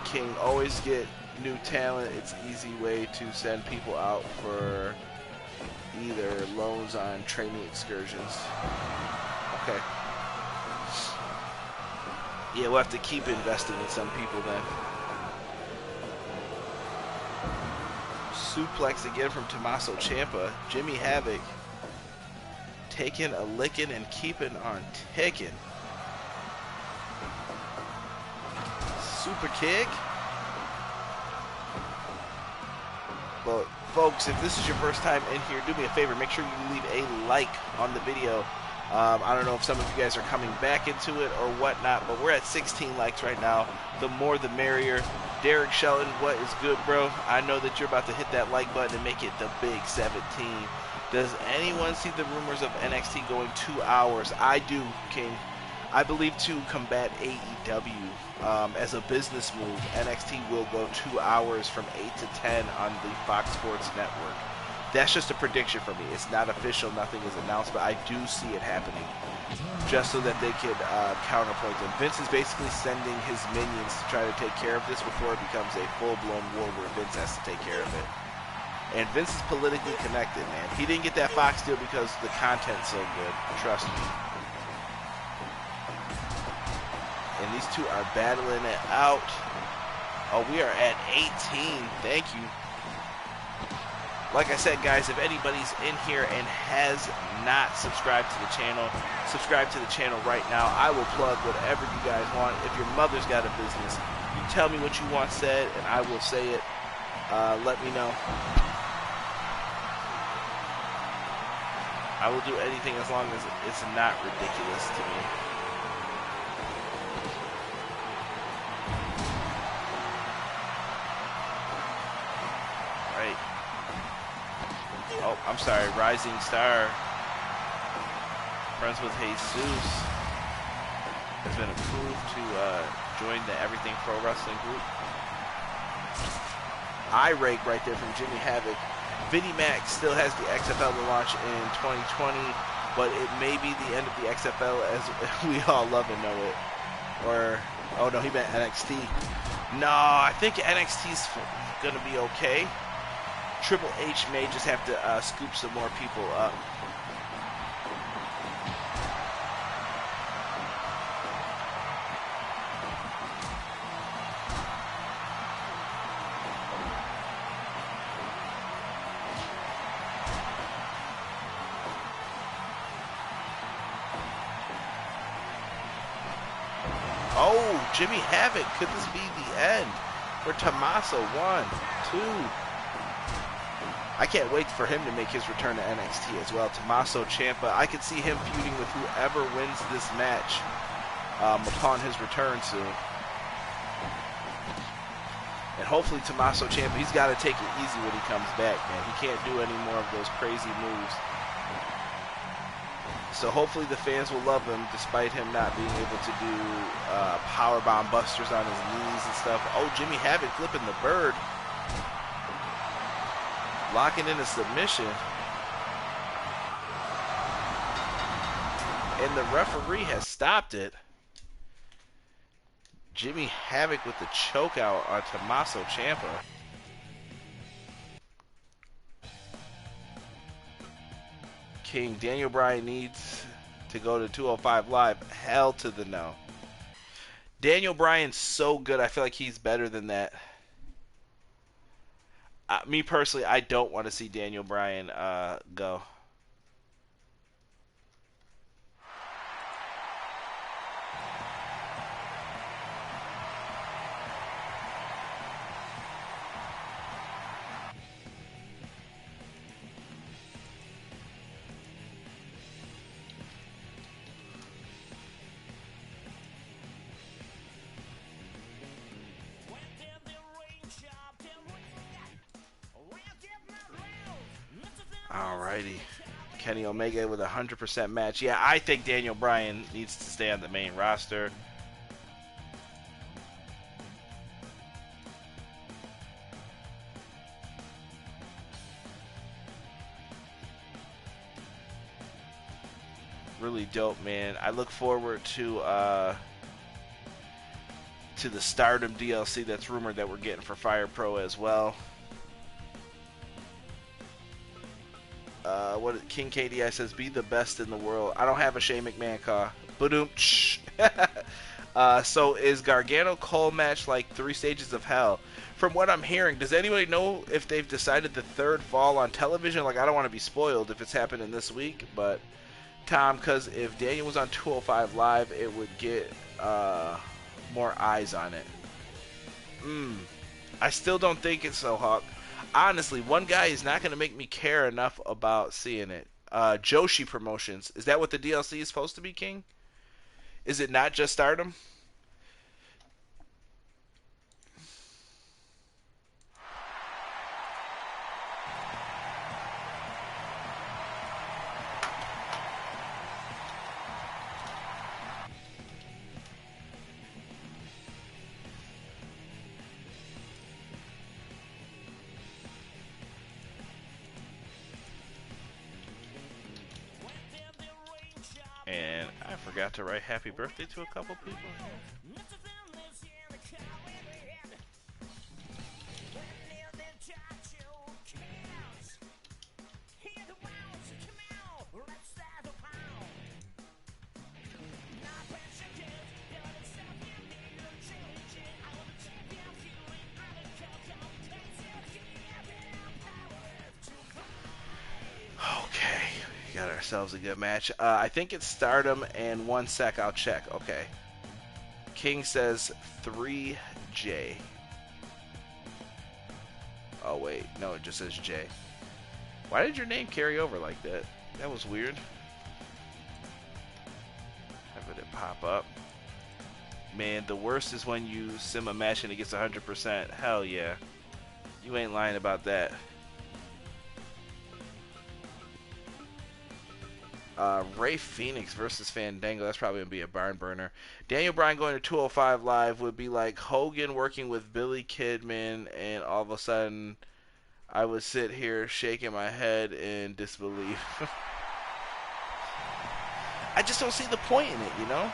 King, always get new talent. It's an easy way to send people out for either loans on training excursions. Okay. Yeah, we'll have to keep investing in some people then. Suplex again from Tommaso Ciampa. Jimmy Havoc taking a licking and keeping on ticking. Super kick. But folks, if this is your first time in here, do me a favor, make sure you leave a like on the video. I don't know if some of you guys are coming back into it or whatnot, but we're at 16 likes right now. The more the merrier. Derek Shelton, what is good, bro? I know that you're about to hit that like button and make it the big 17. Does anyone see the rumors of NXT going 2 hours? I do, King. I believe to combat AEW as a business move, NXT will go 2 hours from 8 to 10 on the Fox Sports Network. That's just a prediction for me. It's not official. Nothing is announced, but I do see it happening just so that they could counterpoint them. Vince is basically sending his minions to try to take care of this before it becomes a full-blown war where Vince has to take care of it. And Vince is politically connected, man. He didn't get that Fox deal because the content's so good. Trust me. And these two are battling it out. Oh, we are at 18. Thank you. Like I said, guys, if anybody's in here and has not subscribed to the channel, subscribe to the channel right now. I will plug whatever you guys want. If your mother's got a business, you tell me what you want said, and I will say it. Let me know. I will do anything as long as it's not ridiculous to me. Right. Oh, I'm sorry, Rising Star. Friends with Jesus has been approved to join the Everything Pro Wrestling group. Eye rake right there from Jimmy Havoc. Vinnie Mac still has the XFL to launch in 2020, but it may be the end of the XFL as we all love and know it. Or, oh no, he meant NXT. No, I think NXT's gonna be okay. Triple H may just have to scoop some more people up. Oh, Jimmy Havoc. Could this be the end for Tommaso? 1, 2. I can't wait for him to make his return to NXT as well. Tommaso Ciampa. I could see him feuding with whoever wins this match upon his return soon. And hopefully Tommaso Ciampa, he's got to take it easy when he comes back, man. He can't do any more of those crazy moves. So hopefully the fans will love him despite him not being able to do powerbomb busters on his knees and stuff. Oh, Jimmy Havoc flipping the bird. Locking in a submission. And the referee has stopped it. Jimmy Havoc with the choke out on Tommaso Ciampa. King, Daniel Bryan needs to go to 205 Live. Hell to the no. Daniel Bryan's so good, I feel like he's better than that. Me personally, I don't want to see Daniel Bryan go. Alrighty. Kenny Omega with a 100% match. Yeah, I think Daniel Bryan needs to stay on the main roster. Really dope, man. I look forward to the Stardom DLC that's rumored that we're getting for Fire Pro as well. What King KDI says, be the best in the world. I don't have a Shane McMahon car. Ba-doom. So is Gargano Cole match like 3 stages of hell? From what I'm hearing, does anybody know if they've decided the third fall on television? Like, I don't want to be spoiled if it's happening this week, but Tom, because if Daniel was on 205 Live, it would get more eyes on it. I still don't think it's so, Hawk. Honestly, one guy is not going to make me care enough about seeing it. Joshi Promotions. Is that what the DLC is supposed to be, King? Is it not just Stardom? And I forgot to write happy birthday to a couple people here. Got ourselves a good match. I think it's Stardom, and 1 sec, I'll check. Okay. King says 3J. Oh, wait. No, it just says J. Why did your name carry over like that? That was weird. Have it pop up. Man, the worst is when you sim a match and it gets 100%. Hell yeah. You ain't lying about that. Ray Phoenix versus Fandango. That's probably going to be a barn burner. Daniel Bryan going to 205 Live would be like Hogan working with Billy Kidman, and all of a sudden I would sit here shaking my head in disbelief. I just don't see the point in it, you know?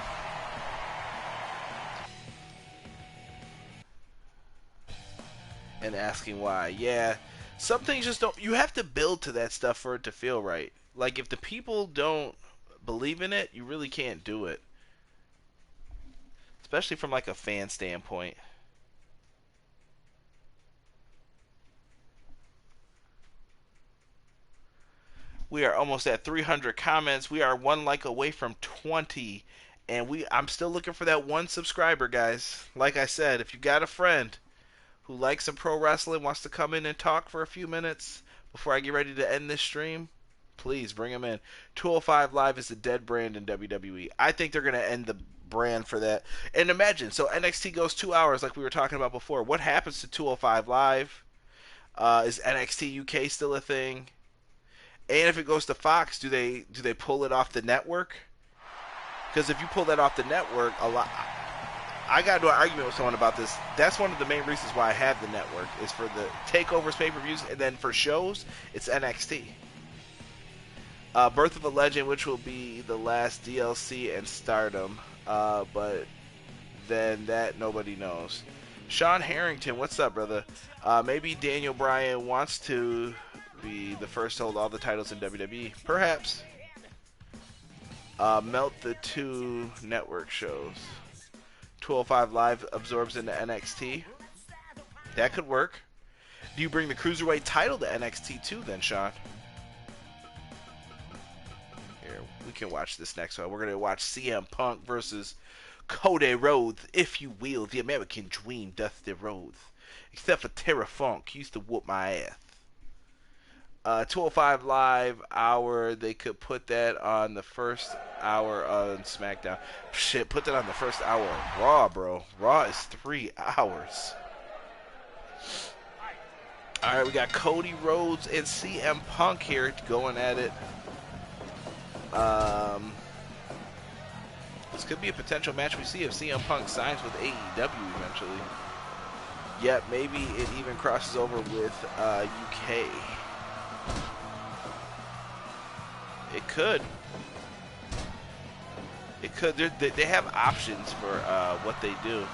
And asking why. Yeah. Some things just don't. You have to build to that stuff for it to feel right. Like if the people don't believe in it, you really can't do it. Especially from like a fan standpoint. We are almost at 300 comments. We are one like away from 20, and I'm still looking for that one subscriber, guys. Like I said, if you got a friend who likes some pro wrestling, wants to come in and talk for a few minutes before I get ready to end this stream, please bring him in. 205 Live is a dead brand in WWE. I think they're going to end the brand for that. And imagine, so NXT goes 2 hours like we were talking about before. What happens to 205 Live? Is NXT UK still a thing? And if it goes to Fox, do they pull it off the network? Because if you pull that off the network, I got into an argument with someone about this. That's one of the main reasons why I have the network, is for the takeovers, pay-per-views, and then for shows, it's NXT. Birth of a Legend, which will be the last DLC and Stardom, but then that nobody knows. Sean Harrington, what's up, brother? Maybe Daniel Bryan wants to be the first to hold all the titles in WWE. Perhaps. Melt the 2 network shows. 205 Live absorbs into NXT. That could work. Do you bring the Cruiserweight title to NXT too then, Sean? Here, we can watch this next one. We're going to watch CM Punk versus Cody Rhodes, if you will. The American Dream, Dusty Rhodes. Except for Terra Funk, he used to whoop my ass. 205 Live hour, they could put that on the first hour on SmackDown. Shit, put that on the first hour of Raw, bro. Raw is 3 hours. Alright, we got Cody Rhodes and CM Punk here going at it. This could be a potential match we see if CM Punk signs with AEW eventually. Yep, maybe it even crosses over with UK. It could. It could. They have options for what they do.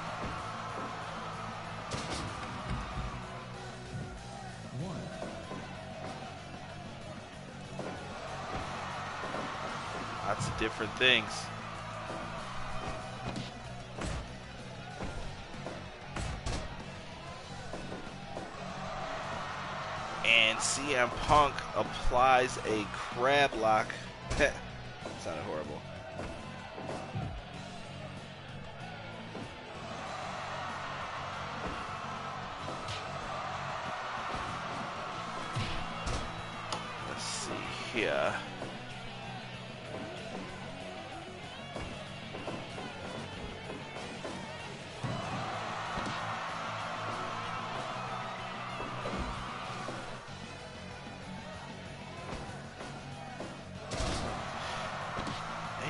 Lots of different things. And CM Punk applies a crab lock. Sounded horrible. Let's see here.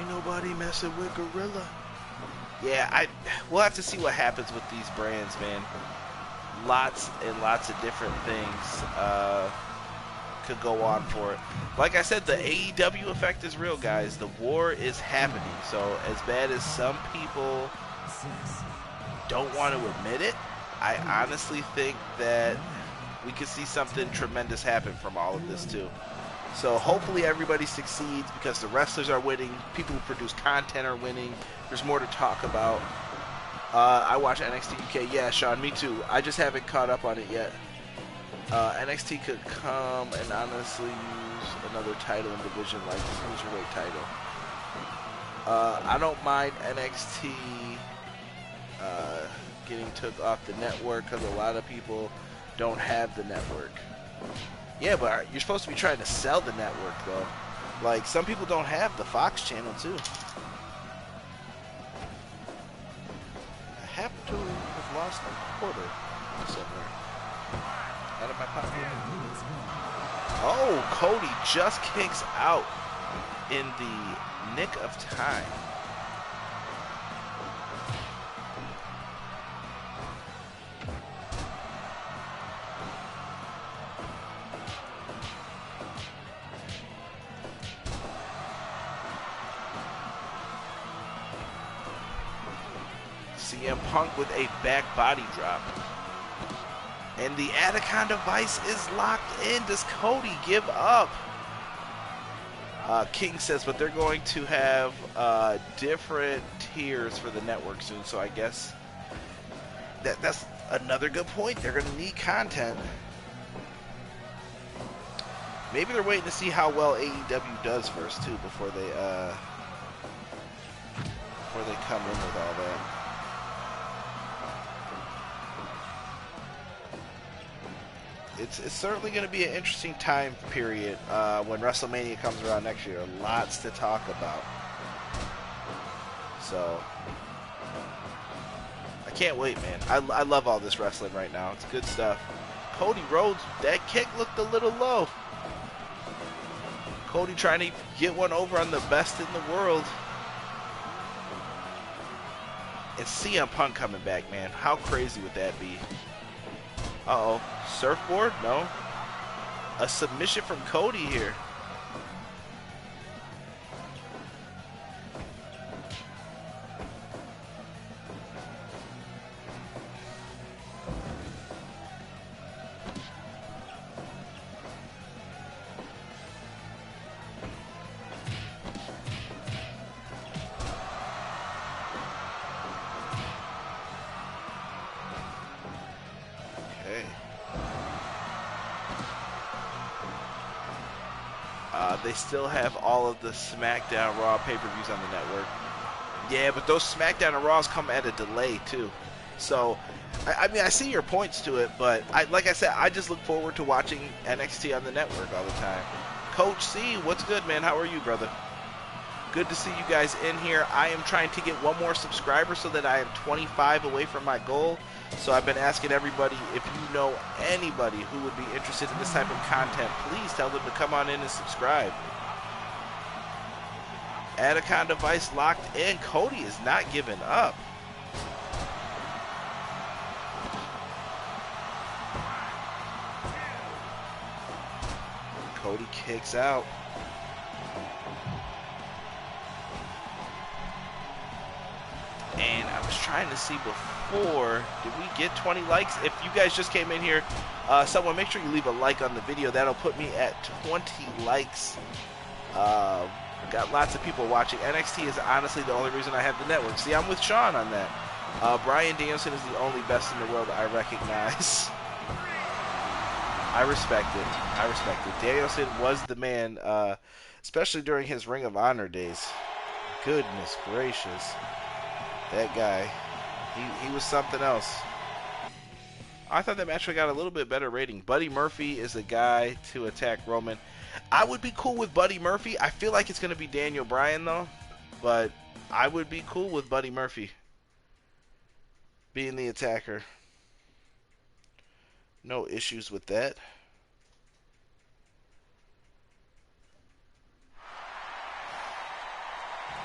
Nobody messing with Gorilla. Yeah, we'll have to see what happens with these brands, man. Lots and lots of different things could go on for it. Like I said, the AEW effect is real, guys. The war is happening. So as bad as some people don't want to admit it, I honestly think that we could see something tremendous happen from all of this too. So hopefully everybody succeeds because the wrestlers are winning. People who produce content are winning. There's more to talk about. I watch NXT UK. Yeah, Sean, me too. I just haven't caught up on it yet. NXT could come and honestly use another title in division like the Cruiserweight title. I don't mind NXT getting took off the network because a lot of people don't have the network. Yeah, but you're supposed to be trying to sell the network, though. Like, some people don't have the Fox channel, too. I happen to have lost a quarter somewhere. Out of my pocket. Oh, Cody just kicks out in the nick of time. CM Punk with a back body drop. And the Anaconda Vice is locked in. Does Cody give up? King says, but they're going to have different tiers for the network soon, so I guess that's another good point. They're going to need content. Maybe they're waiting to see how well AEW does first, too, before they come in with all that. It's certainly going to be an interesting time period when WrestleMania comes around next year. Lots to talk about. So, I can't wait, man. I love all this wrestling right now. It's good stuff. Cody Rhodes, that kick looked a little low. Cody trying to get one over on the best in the world. And CM Punk coming back, man. How crazy would that be? Uh-oh. Surfboard? No. A submission from Cody here. They still have all of the SmackDown Raw pay-per-views on the network. Yeah, but those SmackDown and Raws come at a delay, too. So, I mean, I see your points to it, but like I said, I just look forward to watching NXT on the network all the time. Coach C, what's good, man? How are you, brother? Good to see you guys in here. I am trying to get one more subscriber so that I am 25 away from my goal. So I've been asking everybody, if you know anybody who would be interested in this type of content, please tell them to come on in and subscribe. Anaconda Vice locked in. Cody is not giving up. Cody kicks out. And I was trying to see before, did we get 20 likes? If you guys just came in here, someone make sure you leave a like on the video. That'll put me at 20 likes. Got lots of people watching. NXT is honestly the only reason I have the network. See, I'm with Sean on that. Bryan Danielson is the only best in the world I recognize. I respect it. I respect it. Danielson was the man, especially during his Ring of Honor days. Goodness gracious. That guy, he was something else. I thought that match got a little bit better rating. Buddy Murphy is the guy to attack Roman. I would be cool with Buddy Murphy. I feel like it's going to be Daniel Bryan, though. But I would be cool with Buddy Murphy being the attacker. No issues with that.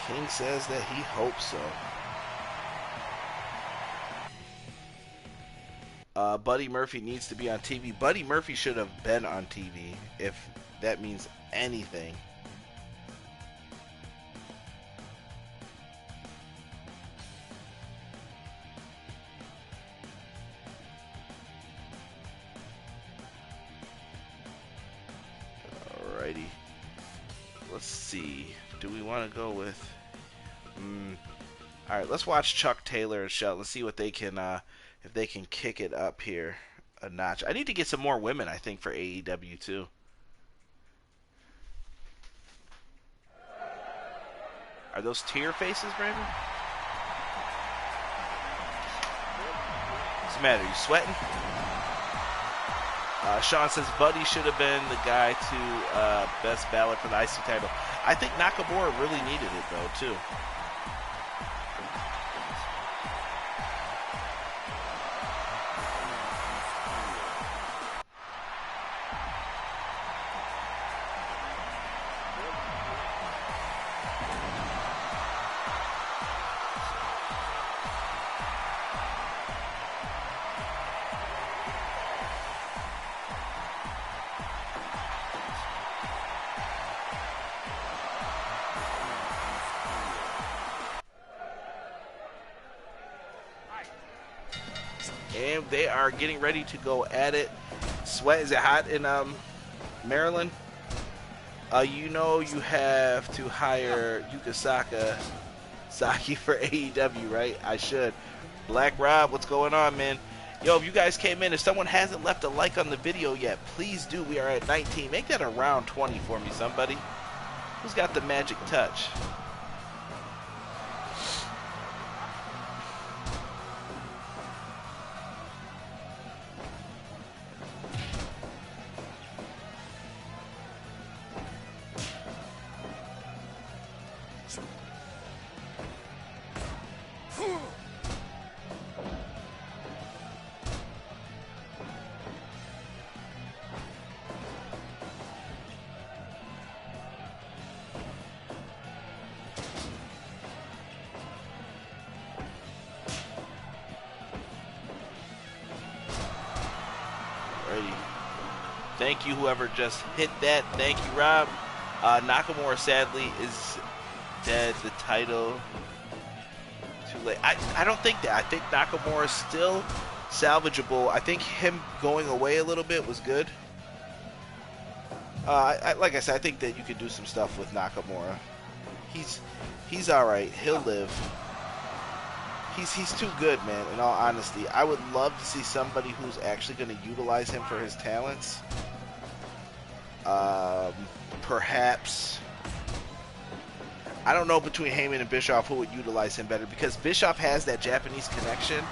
King says that he hopes so. Buddy Murphy needs to be on TV. Buddy Murphy should have been on TV, if that means anything. Alrighty. Let's see. Do we want to go with... Alright, let's watch Chuck Taylor and Shelton. Let's see what they can... if they can kick it up here a notch. I need to get some more women, I think, for AEW, too. Are those tear faces, Brandon? What's the matter? You sweating? Sean says Buddy should have been the guy to best ballot for the IC title. I think Nakamura really needed it, though, too. and they are getting ready to go at it. Sweat, is it hot in Maryland? You know you have to hire Yuka Saki for AEW, right? I should. Black Rob, what's going on, man? Yo, if you guys came in, if someone hasn't left a like on the video yet, please do. We are at 19. Make that around 20 for me, somebody. Who's got the magic touch? Thank you, whoever just hit that. Thank you, Rob. Nakamura, sadly, is dead. The title, too late. I don't think that. I think Nakamura is still salvageable. I think him going away a little bit was good. Like I said, I think that you could do some stuff with Nakamura. He's all right. He'll live. He's too good, man, in all honesty. I would love to see somebody who's actually going to utilize him for his talents. Perhaps, I don't know, between Heyman and Bischoff who would utilize him better, because Bischoff has that Japanese connection,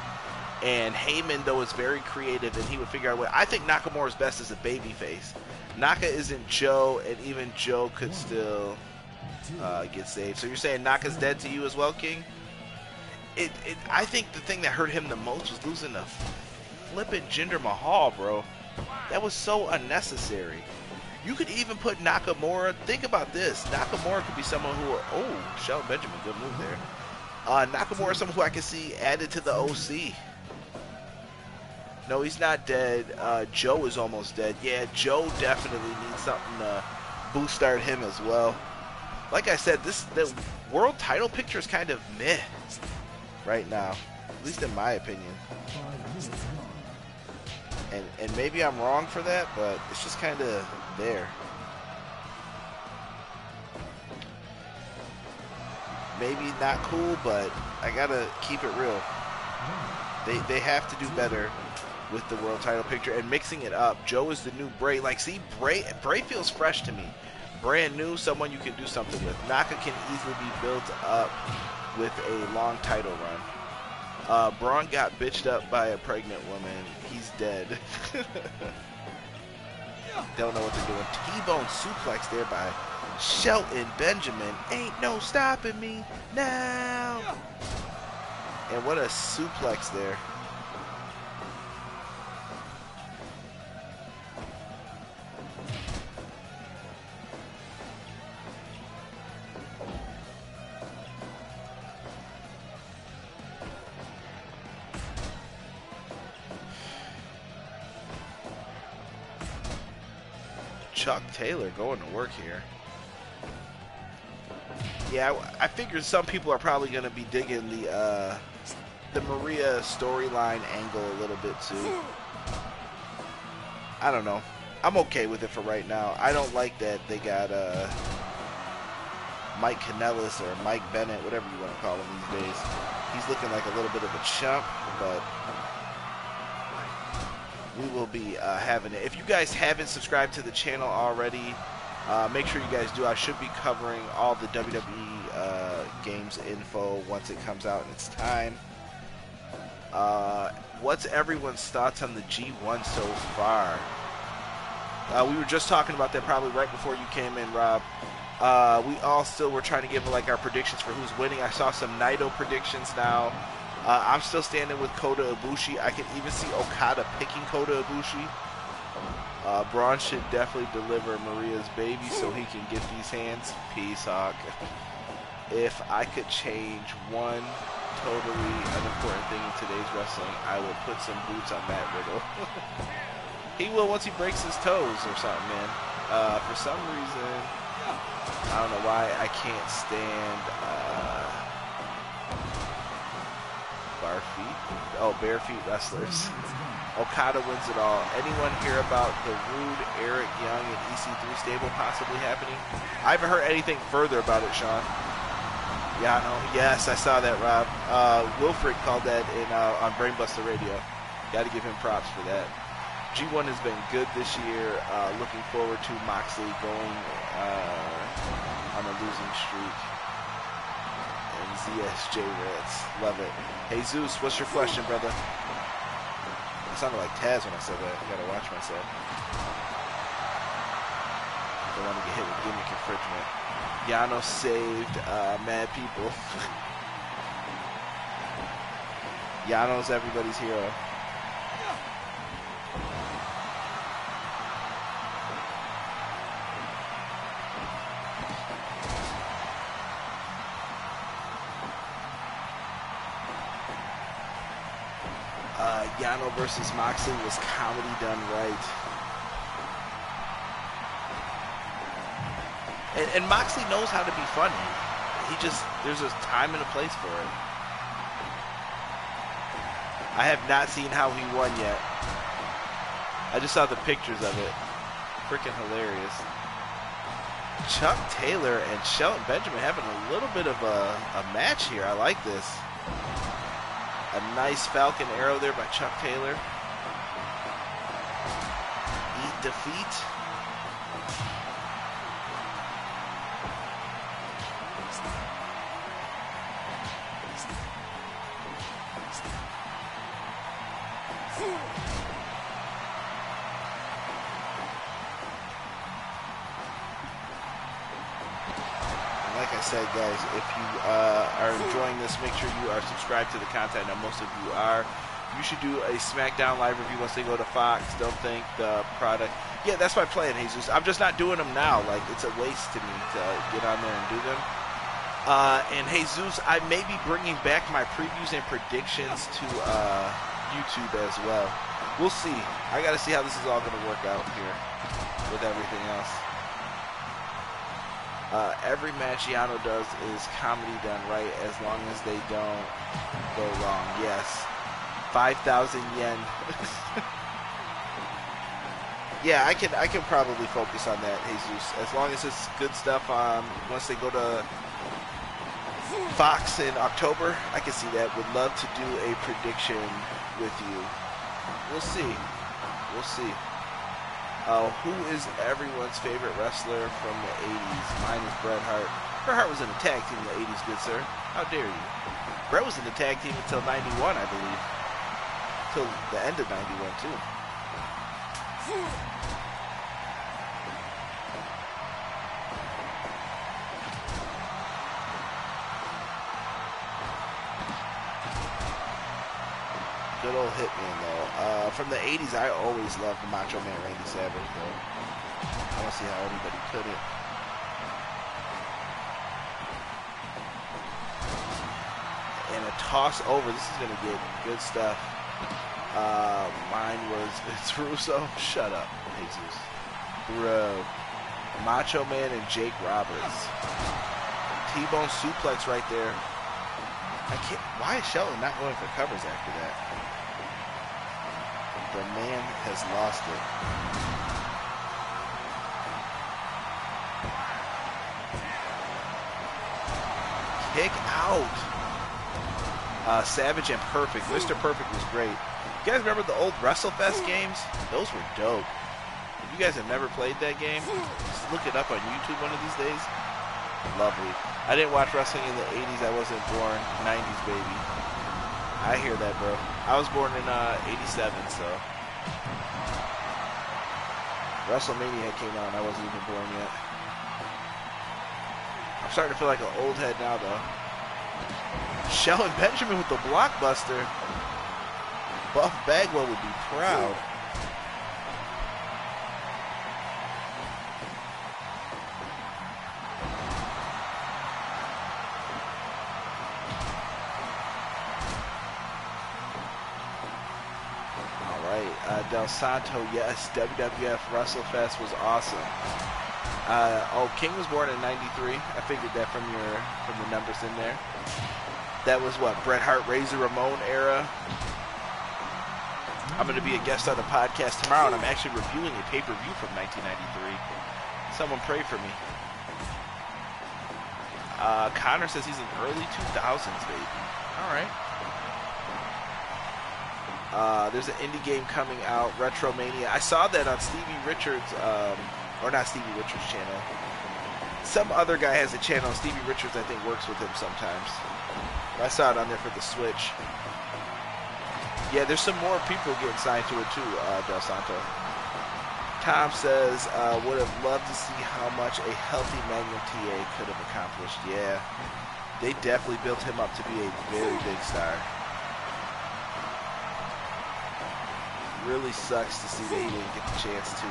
and Heyman, though, is very creative, and he would figure out a way. I think Nakamura's best as a babyface. Naka isn't Joe, and even Joe could still get saved. So you're saying Naka's dead to you as well, King? I think the thing that hurt him the most was losing to flippin' Jinder Mahal, bro. That was so unnecessary. You could even put Nakamura. Think about this. Nakamura could be someone who... Oh, Shelton Benjamin, good move there. Nakamura is someone who I can see added to the OC. No, he's not dead. Joe is almost dead. Yeah, Joe definitely needs something to boost start him as well. Like I said, the world title picture is kind of meh right now, at least in my opinion. And maybe I'm wrong for that, but it's just kind of there. Maybe not cool, but I gotta keep it real. They have to do better with the world title picture and mixing it up. Joe is the new Bray. Like, see, Bray feels fresh to me. Brand new, someone you can do something with. Naka can easily be built up with a long title run. Braun got bitched up by a pregnant woman. He's dead. Don't know what they're doing. T-bone suplex there by Shelton Benjamin. Ain't no stopping me now. And what a suplex there. Chuck Taylor going to work here. Yeah, I figured some people are probably going to be digging the Maria storyline angle a little bit too. I don't know. I'm okay with it for right now. I don't like that they got Mike Kanellis or Mike Bennett, whatever you want to call him these days. He's looking like a little bit of a chump, but we will be having it. If you guys haven't subscribed to the channel already, make sure you guys do. I should be covering all the WWE games info once it comes out and it's time. What's everyone's thoughts on the G1 so far? We were just talking about that probably right before you came in, Rob. We all still were trying to give like our predictions for who's winning. I saw some Naito predictions now. I'm still standing with Kota Ibushi. I can even see Okada picking Kota Ibushi. Braun should definitely deliver Maria's baby so he can get these hands. Peace, Hawk. If I could change one totally unimportant thing in today's wrestling, I would put some boots on Matt Riddle. He will once he breaks his toes or something, man. For some reason, I don't know why I can't stand bare feet? Oh, bare feet wrestlers. Okada wins it all. Anyone hear about the Rude, Eric Young, and EC3 stable possibly happening? I haven't heard anything further about it, Sean. Yano, yes, I saw that, Rob. Wilfred called that in on Brainbuster Radio. Got to give him props for that. G1 has been good this year. Looking forward to Moxley going on a losing streak. And ZSJ Reds. Love it. Hey, Zeus, what's your question, brother? I sounded like Taz when I said that. I gotta watch myself. Don't want to get hit with gimmick infringement. Yano saved mad people. Yano's everybody's hero. Yano versus Moxley was comedy done right. And Moxley knows how to be funny. There's a time and a place for it. I have not seen how he won yet. I just saw the pictures of it. Freaking hilarious. Chuck Taylor and Shelton Benjamin having a little bit of a match here. I like this. A nice Falcon Arrow there by Chuck Taylor. Eat defeat. Like I said, guys, if you are enjoying this, make sure you are subscribed to the content. Now, most of you are. You should do a SmackDown live review once they go to Fox. Don't think the product. Yeah, that's my plan, Jesus. I'm just not doing them now. Like, it's a waste to me to get on there and do them. And Jesus, I may be bringing back my previews and predictions to YouTube as well. We'll see. I got to see how this is all going to work out here with everything else. Every match Yano does is comedy done right, as long as they don't go wrong. Yes. 5,000 yen. Yeah, I can probably focus on that, Jesus. As long as it's good stuff. Once they go to Fox in October, I can see that. Would love to do a prediction with you. We'll see. We'll see. Who is everyone's favorite wrestler from the 80s? Mine is Bret Hart. Bret Hart was in a tag team in the 80s, good sir. How dare you? Bret was in the tag team until 91, I believe. Till the end of 91, too. Good old Hitman, though. From the 80s, I always loved the Macho Man Randy Savage, though. I don't see how anybody couldn't. And a toss over. This is going to get good stuff. Mine was Vince Russo. Shut up, Jesus. Bro. Macho Man and Jake Roberts. T-bone suplex right there. I can't. Why is Shelton not going for covers after that? The man has lost it. Kick out. Savage and Perfect. Mr. Perfect was great. You guys remember the old WrestleFest games? Those were dope. If you guys have never played that game, just look it up on YouTube one of these days. Lovely. I didn't watch wrestling in the 80s. I wasn't born. 90s, baby. I hear that, bro. I was born in 87, so. WrestleMania came out and I wasn't even born yet. I'm starting to feel like an old head now, though. Shelton Benjamin with the blockbuster. Buff Bagwell would be proud. Del Santo, yes, WWF WrestleFest was awesome. King was born in '93. I figured that from the numbers in there. That was what, Bret Hart, Razor Ramon era. I'm going to be a guest on the podcast tomorrow, and I'm actually reviewing a pay-per-view from 1993. Someone pray for me. Connor says he's in early 2000s, baby. All right. There's an indie game coming out, Retromania. I saw that on Stevie Richards, or not Stevie Richards' channel. Some other guy has a channel. Stevie Richards, I think, works with him sometimes. I saw it on there for the Switch. Yeah, there's some more people getting signed to it too, Del Santo. Tom says, would have loved to see how much a healthy Magnum TA could have accomplished. Yeah, they definitely built him up to be a very big star. Really sucks to see that he didn't get the chance to,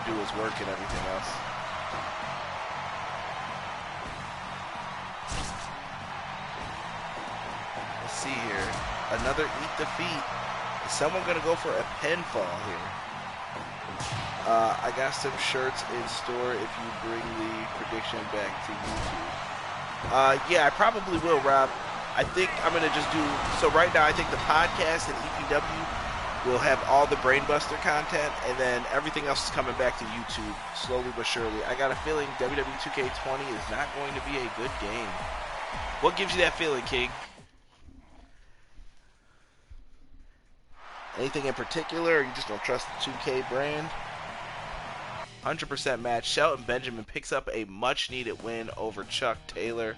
do his work and everything else. Let's see here. Another eat defeat. Is someone going to go for a pinfall here? I got some shirts in store if you bring the prediction back to YouTube. Yeah, I probably will, Rob. I think I'm going to just do, so right now I think the podcast and EPW will have all the Brainbuster content, and then everything else is coming back to YouTube, slowly but surely. I got a feeling WWE 2K20 is not going to be a good game. What gives you that feeling, King? Anything in particular, or you just don't trust the 2K brand? 100% match. Shelton Benjamin picks up a much-needed win over Chuck Taylor.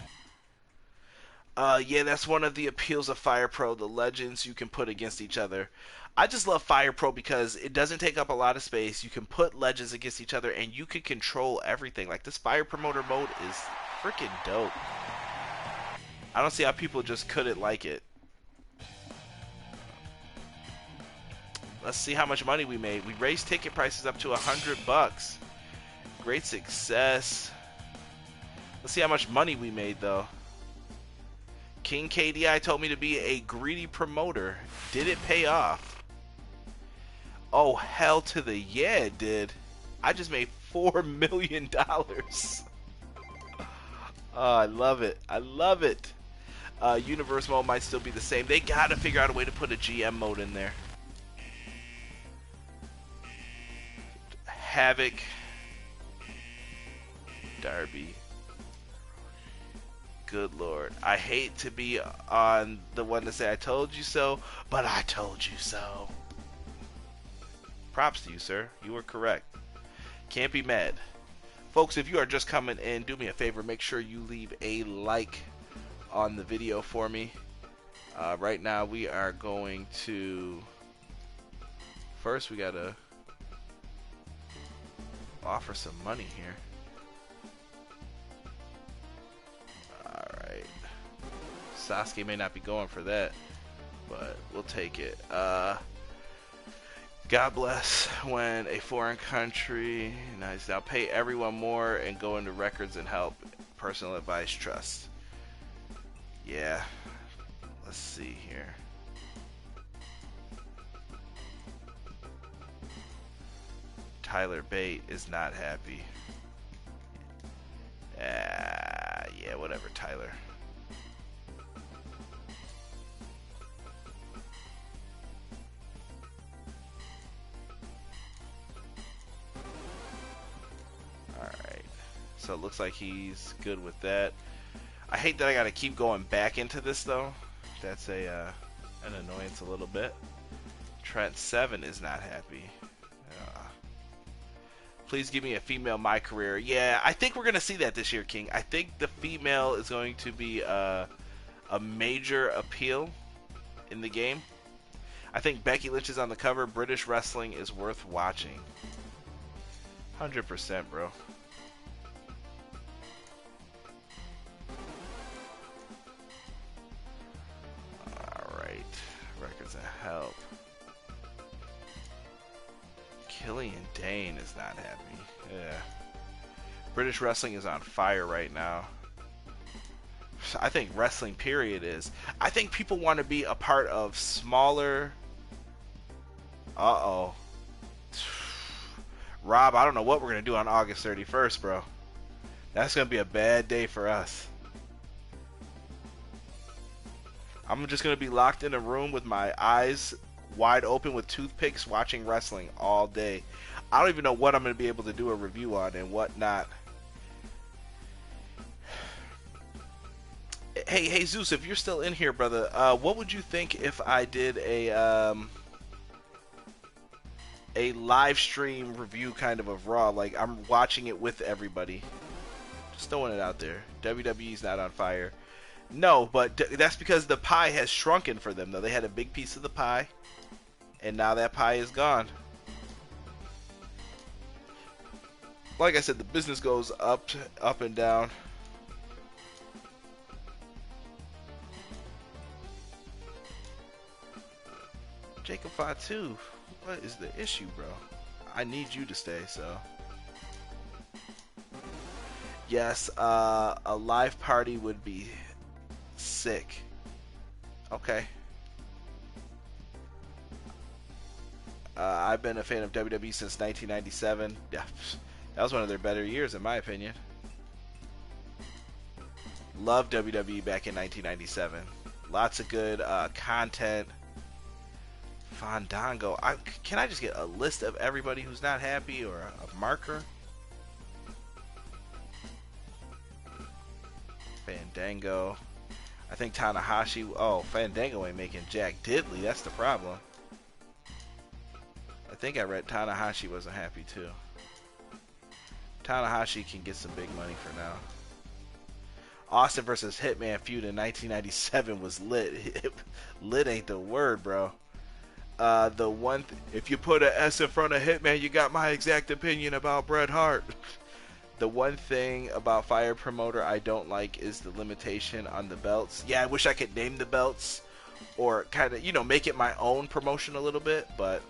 Yeah, that's one of the appeals of Fire Pro, the legends you can put against each other. I just love Fire Pro because it doesn't take up a lot of space. You can put legends against each other, and you can control everything. Like, this Fire Promoter mode is freaking dope. I don't see how people just couldn't like it. Let's see how much money we made. We raised ticket prices up to $100. Great success. Let's see how much money we made, though. King KDI told me to be a greedy promoter. Did it pay off? Oh, hell to the yeah, it did. I just made $4 million. Oh, I love it. I love it. Universe mode might still be the same. They got to figure out a way to put a GM mode in there. Havoc. Darby. Good Lord. I hate to be on the one to say I told you so, but I told you so. Props to you, sir. You were correct. Can't be mad. Folks, if you are just coming in, do me a favor. Make sure you leave a like on the video for me. Right now, we are going to... First, we got to offer some money here. Alright. Sasuke may not be going for that, but we'll take it. God bless when a foreign country, nice. Now pay everyone more and go into records and help. Personal advice, trust. Yeah. Let's see here. Tyler Bate is not happy. Yeah, whatever, Tyler. Alright. So it looks like he's good with that. I hate that I gotta keep going back into this, though. That's an annoyance a little bit. Trent 7 is not happy. Please give me a female my career. Yeah, I think we're going to see that this year, King. I think the female is going to be a major appeal in the game. I think Becky Lynch is on the cover. British wrestling is worth watching. 100%, bro. Alright. Records of help. Killian Dane is not happy. Yeah. British wrestling is on fire right now. I think wrestling period is. I think people want to be a part of smaller. Uh-oh. Rob, I don't know what we're going to do on August 31st, bro. That's going to be a bad day for us. I'm just going to be locked in a room with my eyes wide open with toothpicks watching wrestling all day. I don't even know what I'm going to be able to do a review on and what not. Hey Zeus, if you're still in here, brother, what would you think if I did a live stream review kind of Raw? Like, I'm watching it with everybody. Just throwing it out there. WWE's not on fire. No, but that's because the pie has shrunken for them, though. They had a big piece of the pie, and now that pie is gone. Like I said, the business goes up and down. Jacob Fatu, what is the issue, bro? I need you to stay, so. Yes, a live party would be sick. Okay. I've been a fan of WWE since 1997. Yeah, that was one of their better years, in my opinion. Loved WWE back in 1997. Lots of good content. Fandango. Can I just get a list of everybody who's not happy or a marker? Fandango. I think Tanahashi. Oh, Fandango ain't making Jack Diddley. That's the problem. I think I read Tanahashi wasn't happy too. Tanahashi can get some big money for now. Austin versus Hitman feud in 1997 was lit. Lit ain't the word, bro. The one if you put an S in front of Hitman, you got my exact opinion about Bret Hart. The one thing about Fire Promoter I don't like is the limitation on the belts. Yeah, I wish I could name the belts or kind of, make it my own promotion a little bit, but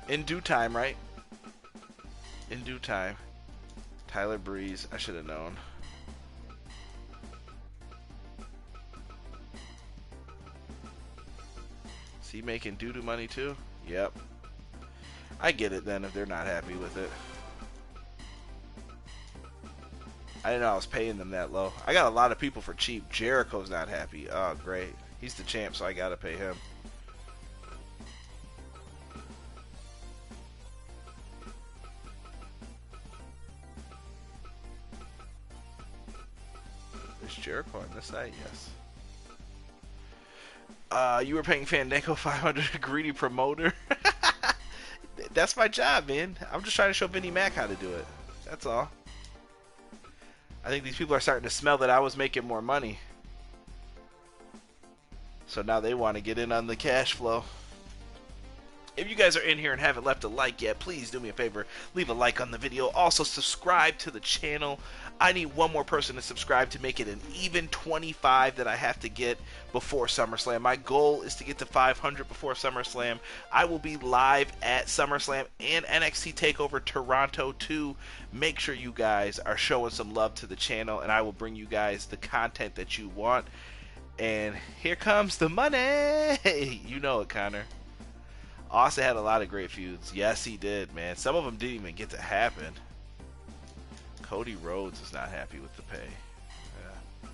in due time, right? In due time. Tyler Breeze, I should have known. Is he making doo-doo money too? Yep. I get it then if they're not happy with it. I didn't know I was paying them that low. I got a lot of people for cheap. Jericho's not happy. Oh, great. He's the champ, so I gotta pay him. Is Jericho on this side? Yes. You were paying Fandango 500 greedy promoter? That's my job, man. I'm just trying to show Vinnie Mac how to do it. That's all. I think these people are starting to smell that I was making more money. So now they want to get in on the cash flow. If you guys are in here and haven't left a like yet, please do me a favor. Leave a like on the video. Also, subscribe to the channel. I need one more person to subscribe to make it an even 25 that I have to get before SummerSlam. My goal is to get to 500 before SummerSlam. I will be live at SummerSlam and NXT TakeOver Toronto too. Make sure you guys are showing some love to the channel, and I will bring you guys the content that you want. And here comes the money. You know it, Connor. Austin had a lot of great feuds. Yes, he did, man. Some of them didn't even get to happen. Cody Rhodes is not happy with the pay. Yeah.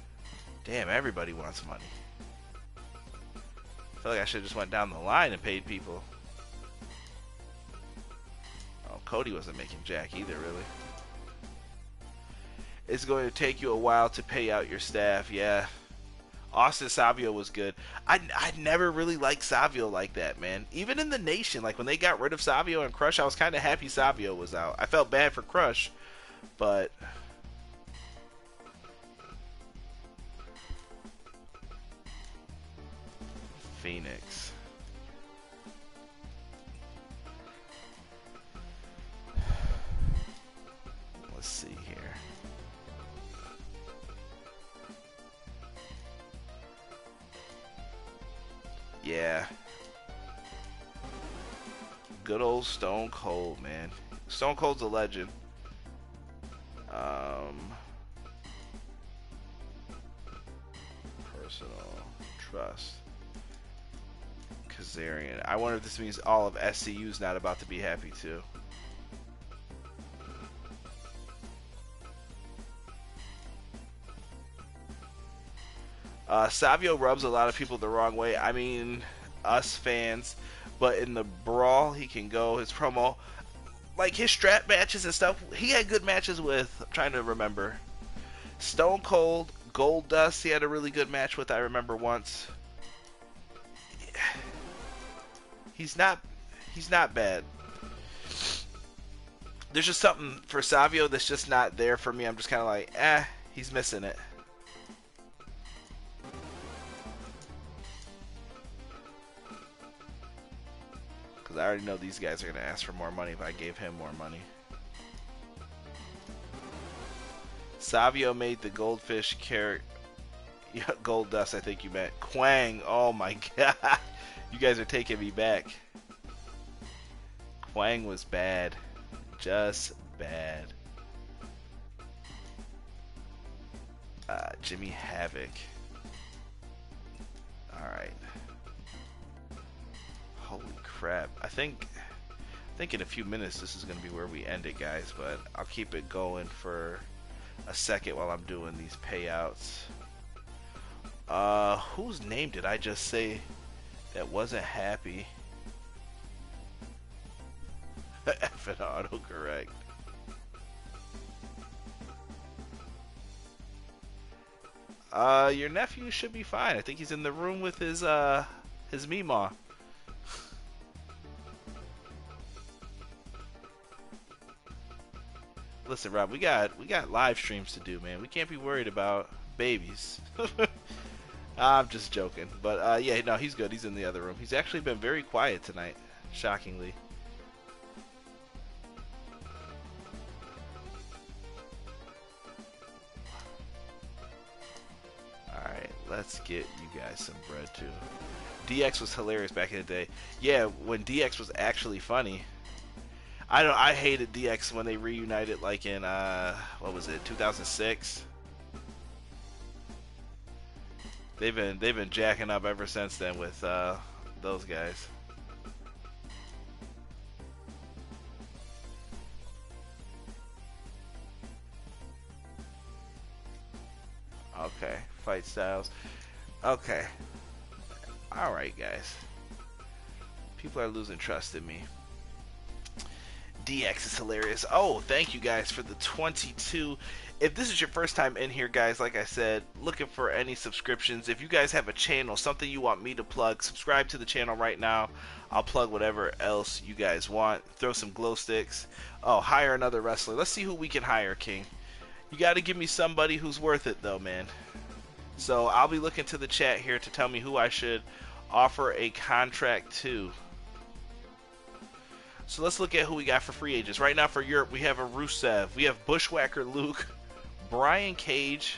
Damn, everybody wants money. I feel like I should have just went down the line and paid people. Oh, Cody wasn't making jack either, really. It's going to take you a while to pay out your staff. Yeah. Austin Savio was good. I never really liked Savio like that, man. Even in the Nation, like when they got rid of Savio and Crush, I was kind of happy Savio was out. I felt bad for Crush, but Phoenix. Let's see here. Yeah. Good old Stone Cold, man. Stone Cold's a legend. Personal trust. Kazarian. I wonder if this means all of SCU's not about to be happy too. Savio rubs a lot of people the wrong way. I mean, us fans. But in the brawl, he can go. His promo, like his strap matches and stuff, he had good matches with, I'm trying to remember, Stone Cold, Goldust, he had a really good match with, I remember once. He's not bad. There's just something for Savio that's just not there for me. I'm just kind of like, he's missing it. Because I already know these guys are going to ask for more money if I gave him more money. Savio made the goldfish character. Yeah, Goldust, I think you meant. Quang, oh my god. You guys are taking me back. Quang was bad. Just bad. Jimmy Havoc. Alright. Holy crap. I think in a few minutes this is going to be where we end it, guys. But I'll keep it going for a second while I'm doing these payouts. Whose name did I just say that wasn't happy? Effing autocorrect. Your nephew should be fine. I think he's in the room with his Meemaw. Listen, Rob, we got live streams to do, man. We can't be worried about babies. I'm just joking, but yeah, no, he's good. He's in the other room. He's actually been very quiet tonight, shockingly. Alright, let's get you guys some bread too. DX was hilarious back in the day. Yeah, when DX was actually funny. I hated DX when they reunited, like in what was it, 2006. They've been jacking up ever since then with those guys. Okay, fight styles. Okay. Alright, guys. People are losing trust in me. DX is hilarious. Oh, thank you guys for the 22. If this is your first time in here, guys, like I said, looking for any subscriptions. If you guys have a channel, something you want me to plug, subscribe to the channel right now. I'll plug whatever else you guys want. Throw some glow sticks. Oh, hire another wrestler. Let's see who we can hire, King. You got to give me somebody who's worth it, though, man. So I'll be looking to the chat here to tell me who I should offer a contract to. So let's look at who we got for free agents. Right now for Europe, we have a Rusev. We have Bushwhacker Luke, Brian Cage,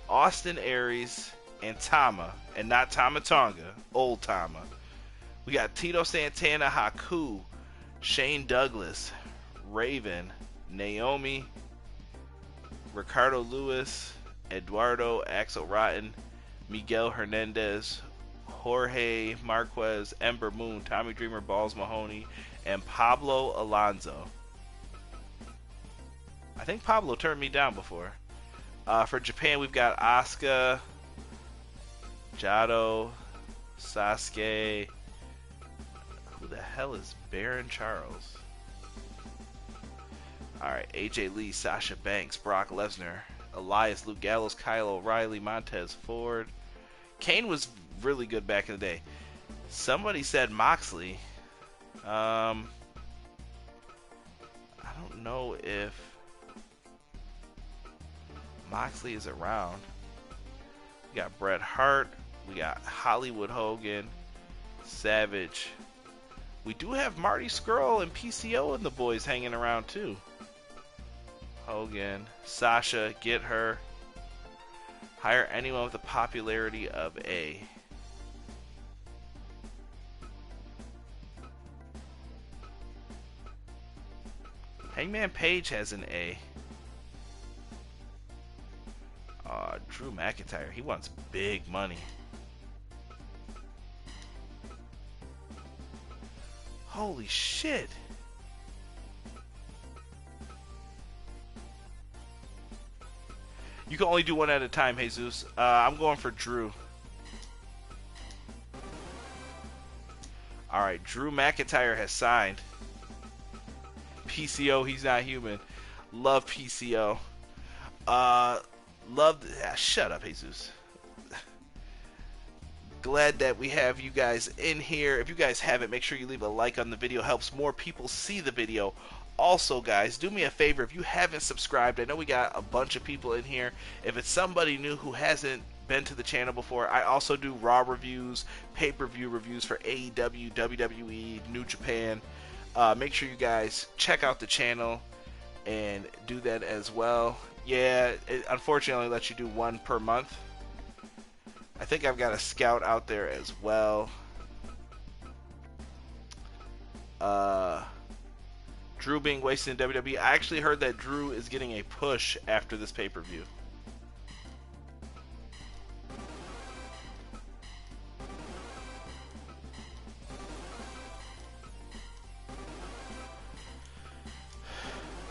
Austin Aries, and Tama. And not Tama Tonga, old Tama. We got Tito Santana, Haku, Shane Douglas, Raven, Naomi, Ricardo Lewis, Eduardo, Axel Rotten, Miguel Hernandez, Jorge Marquez, Ember Moon, Tommy Dreamer, Balls Mahoney, and Pablo Alonso. I think Pablo turned me down before. For Japan, we've got Asuka, Jado, Sasuke. Who the hell is Baron Charles? Alright, AJ Lee, Sasha Banks, Brock Lesnar, Elias, Luke Gallows, Kyle O'Reilly, Montez Ford. Kane was really good back in the day. Somebody said Moxley. I don't know if Moxley is around. We got Bret Hart. We got Hollywood Hogan, Savage. We do have Marty Scurll and PCO and the boys hanging around too. Hogan, Sasha, get her. Hire anyone with the popularity of A. Hangman Page has an A. Drew McIntyre, he wants big money. Holy shit. You can only do one at a time, Jesus. I'm going for Drew. Alright, Drew McIntyre has signed. PCO, he's not human. Love PCO. Shut up, Jesus. Glad that we have you guys in here. If you guys haven't, make sure you leave a like on the video. Helps more people see the video. Also, guys, do me a favor. If you haven't subscribed, I know we got a bunch of people in here. If it's somebody new who hasn't been to the channel before, I also do Raw reviews, pay-per-view reviews for AEW, WWE, New Japan. Make sure you guys check out the channel and do that as well. Yeah, it unfortunately lets you do one per month. I think I've got a scout out there as well. Drew being wasted in WWE. I actually heard that Drew is getting a push after this pay-per-view.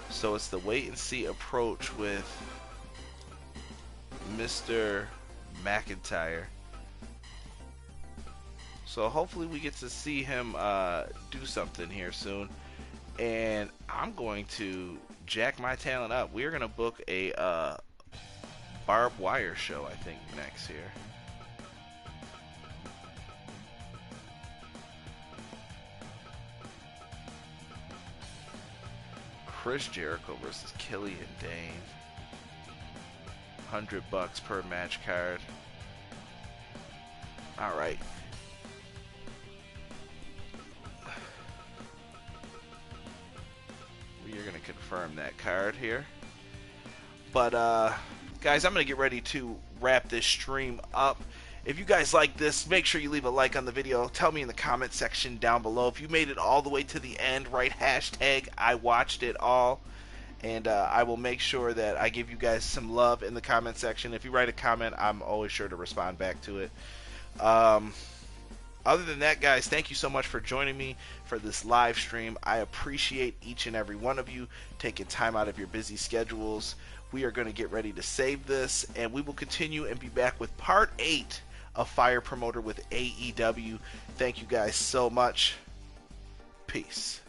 So it's the wait and see approach with Mr. McIntyre. So hopefully we get to see him do something here soon. And I'm going to jack my talent up. We're going to book a barbed wire show, I think, next here. Chris Jericho versus Killian Dane. $100 per match card. All right. We are going to confirm that card here. But guys, I'm going to get ready to wrap this stream up. If you guys like this, make sure you leave a like on the video. Tell me in the comment section down below. If you made it all the way to the end, write hashtag I watched it all. And I will make sure that I give you guys some love in the comment section. If you write a comment, I'm always sure to respond back to it. Other than that, guys, thank you so much for joining me for this live stream. I appreciate each and every one of you taking time out of your busy schedules. We are going to get ready to save this, and we will continue and be back with part 8 of Fire Promoter with AEW. Thank you guys so much. Peace.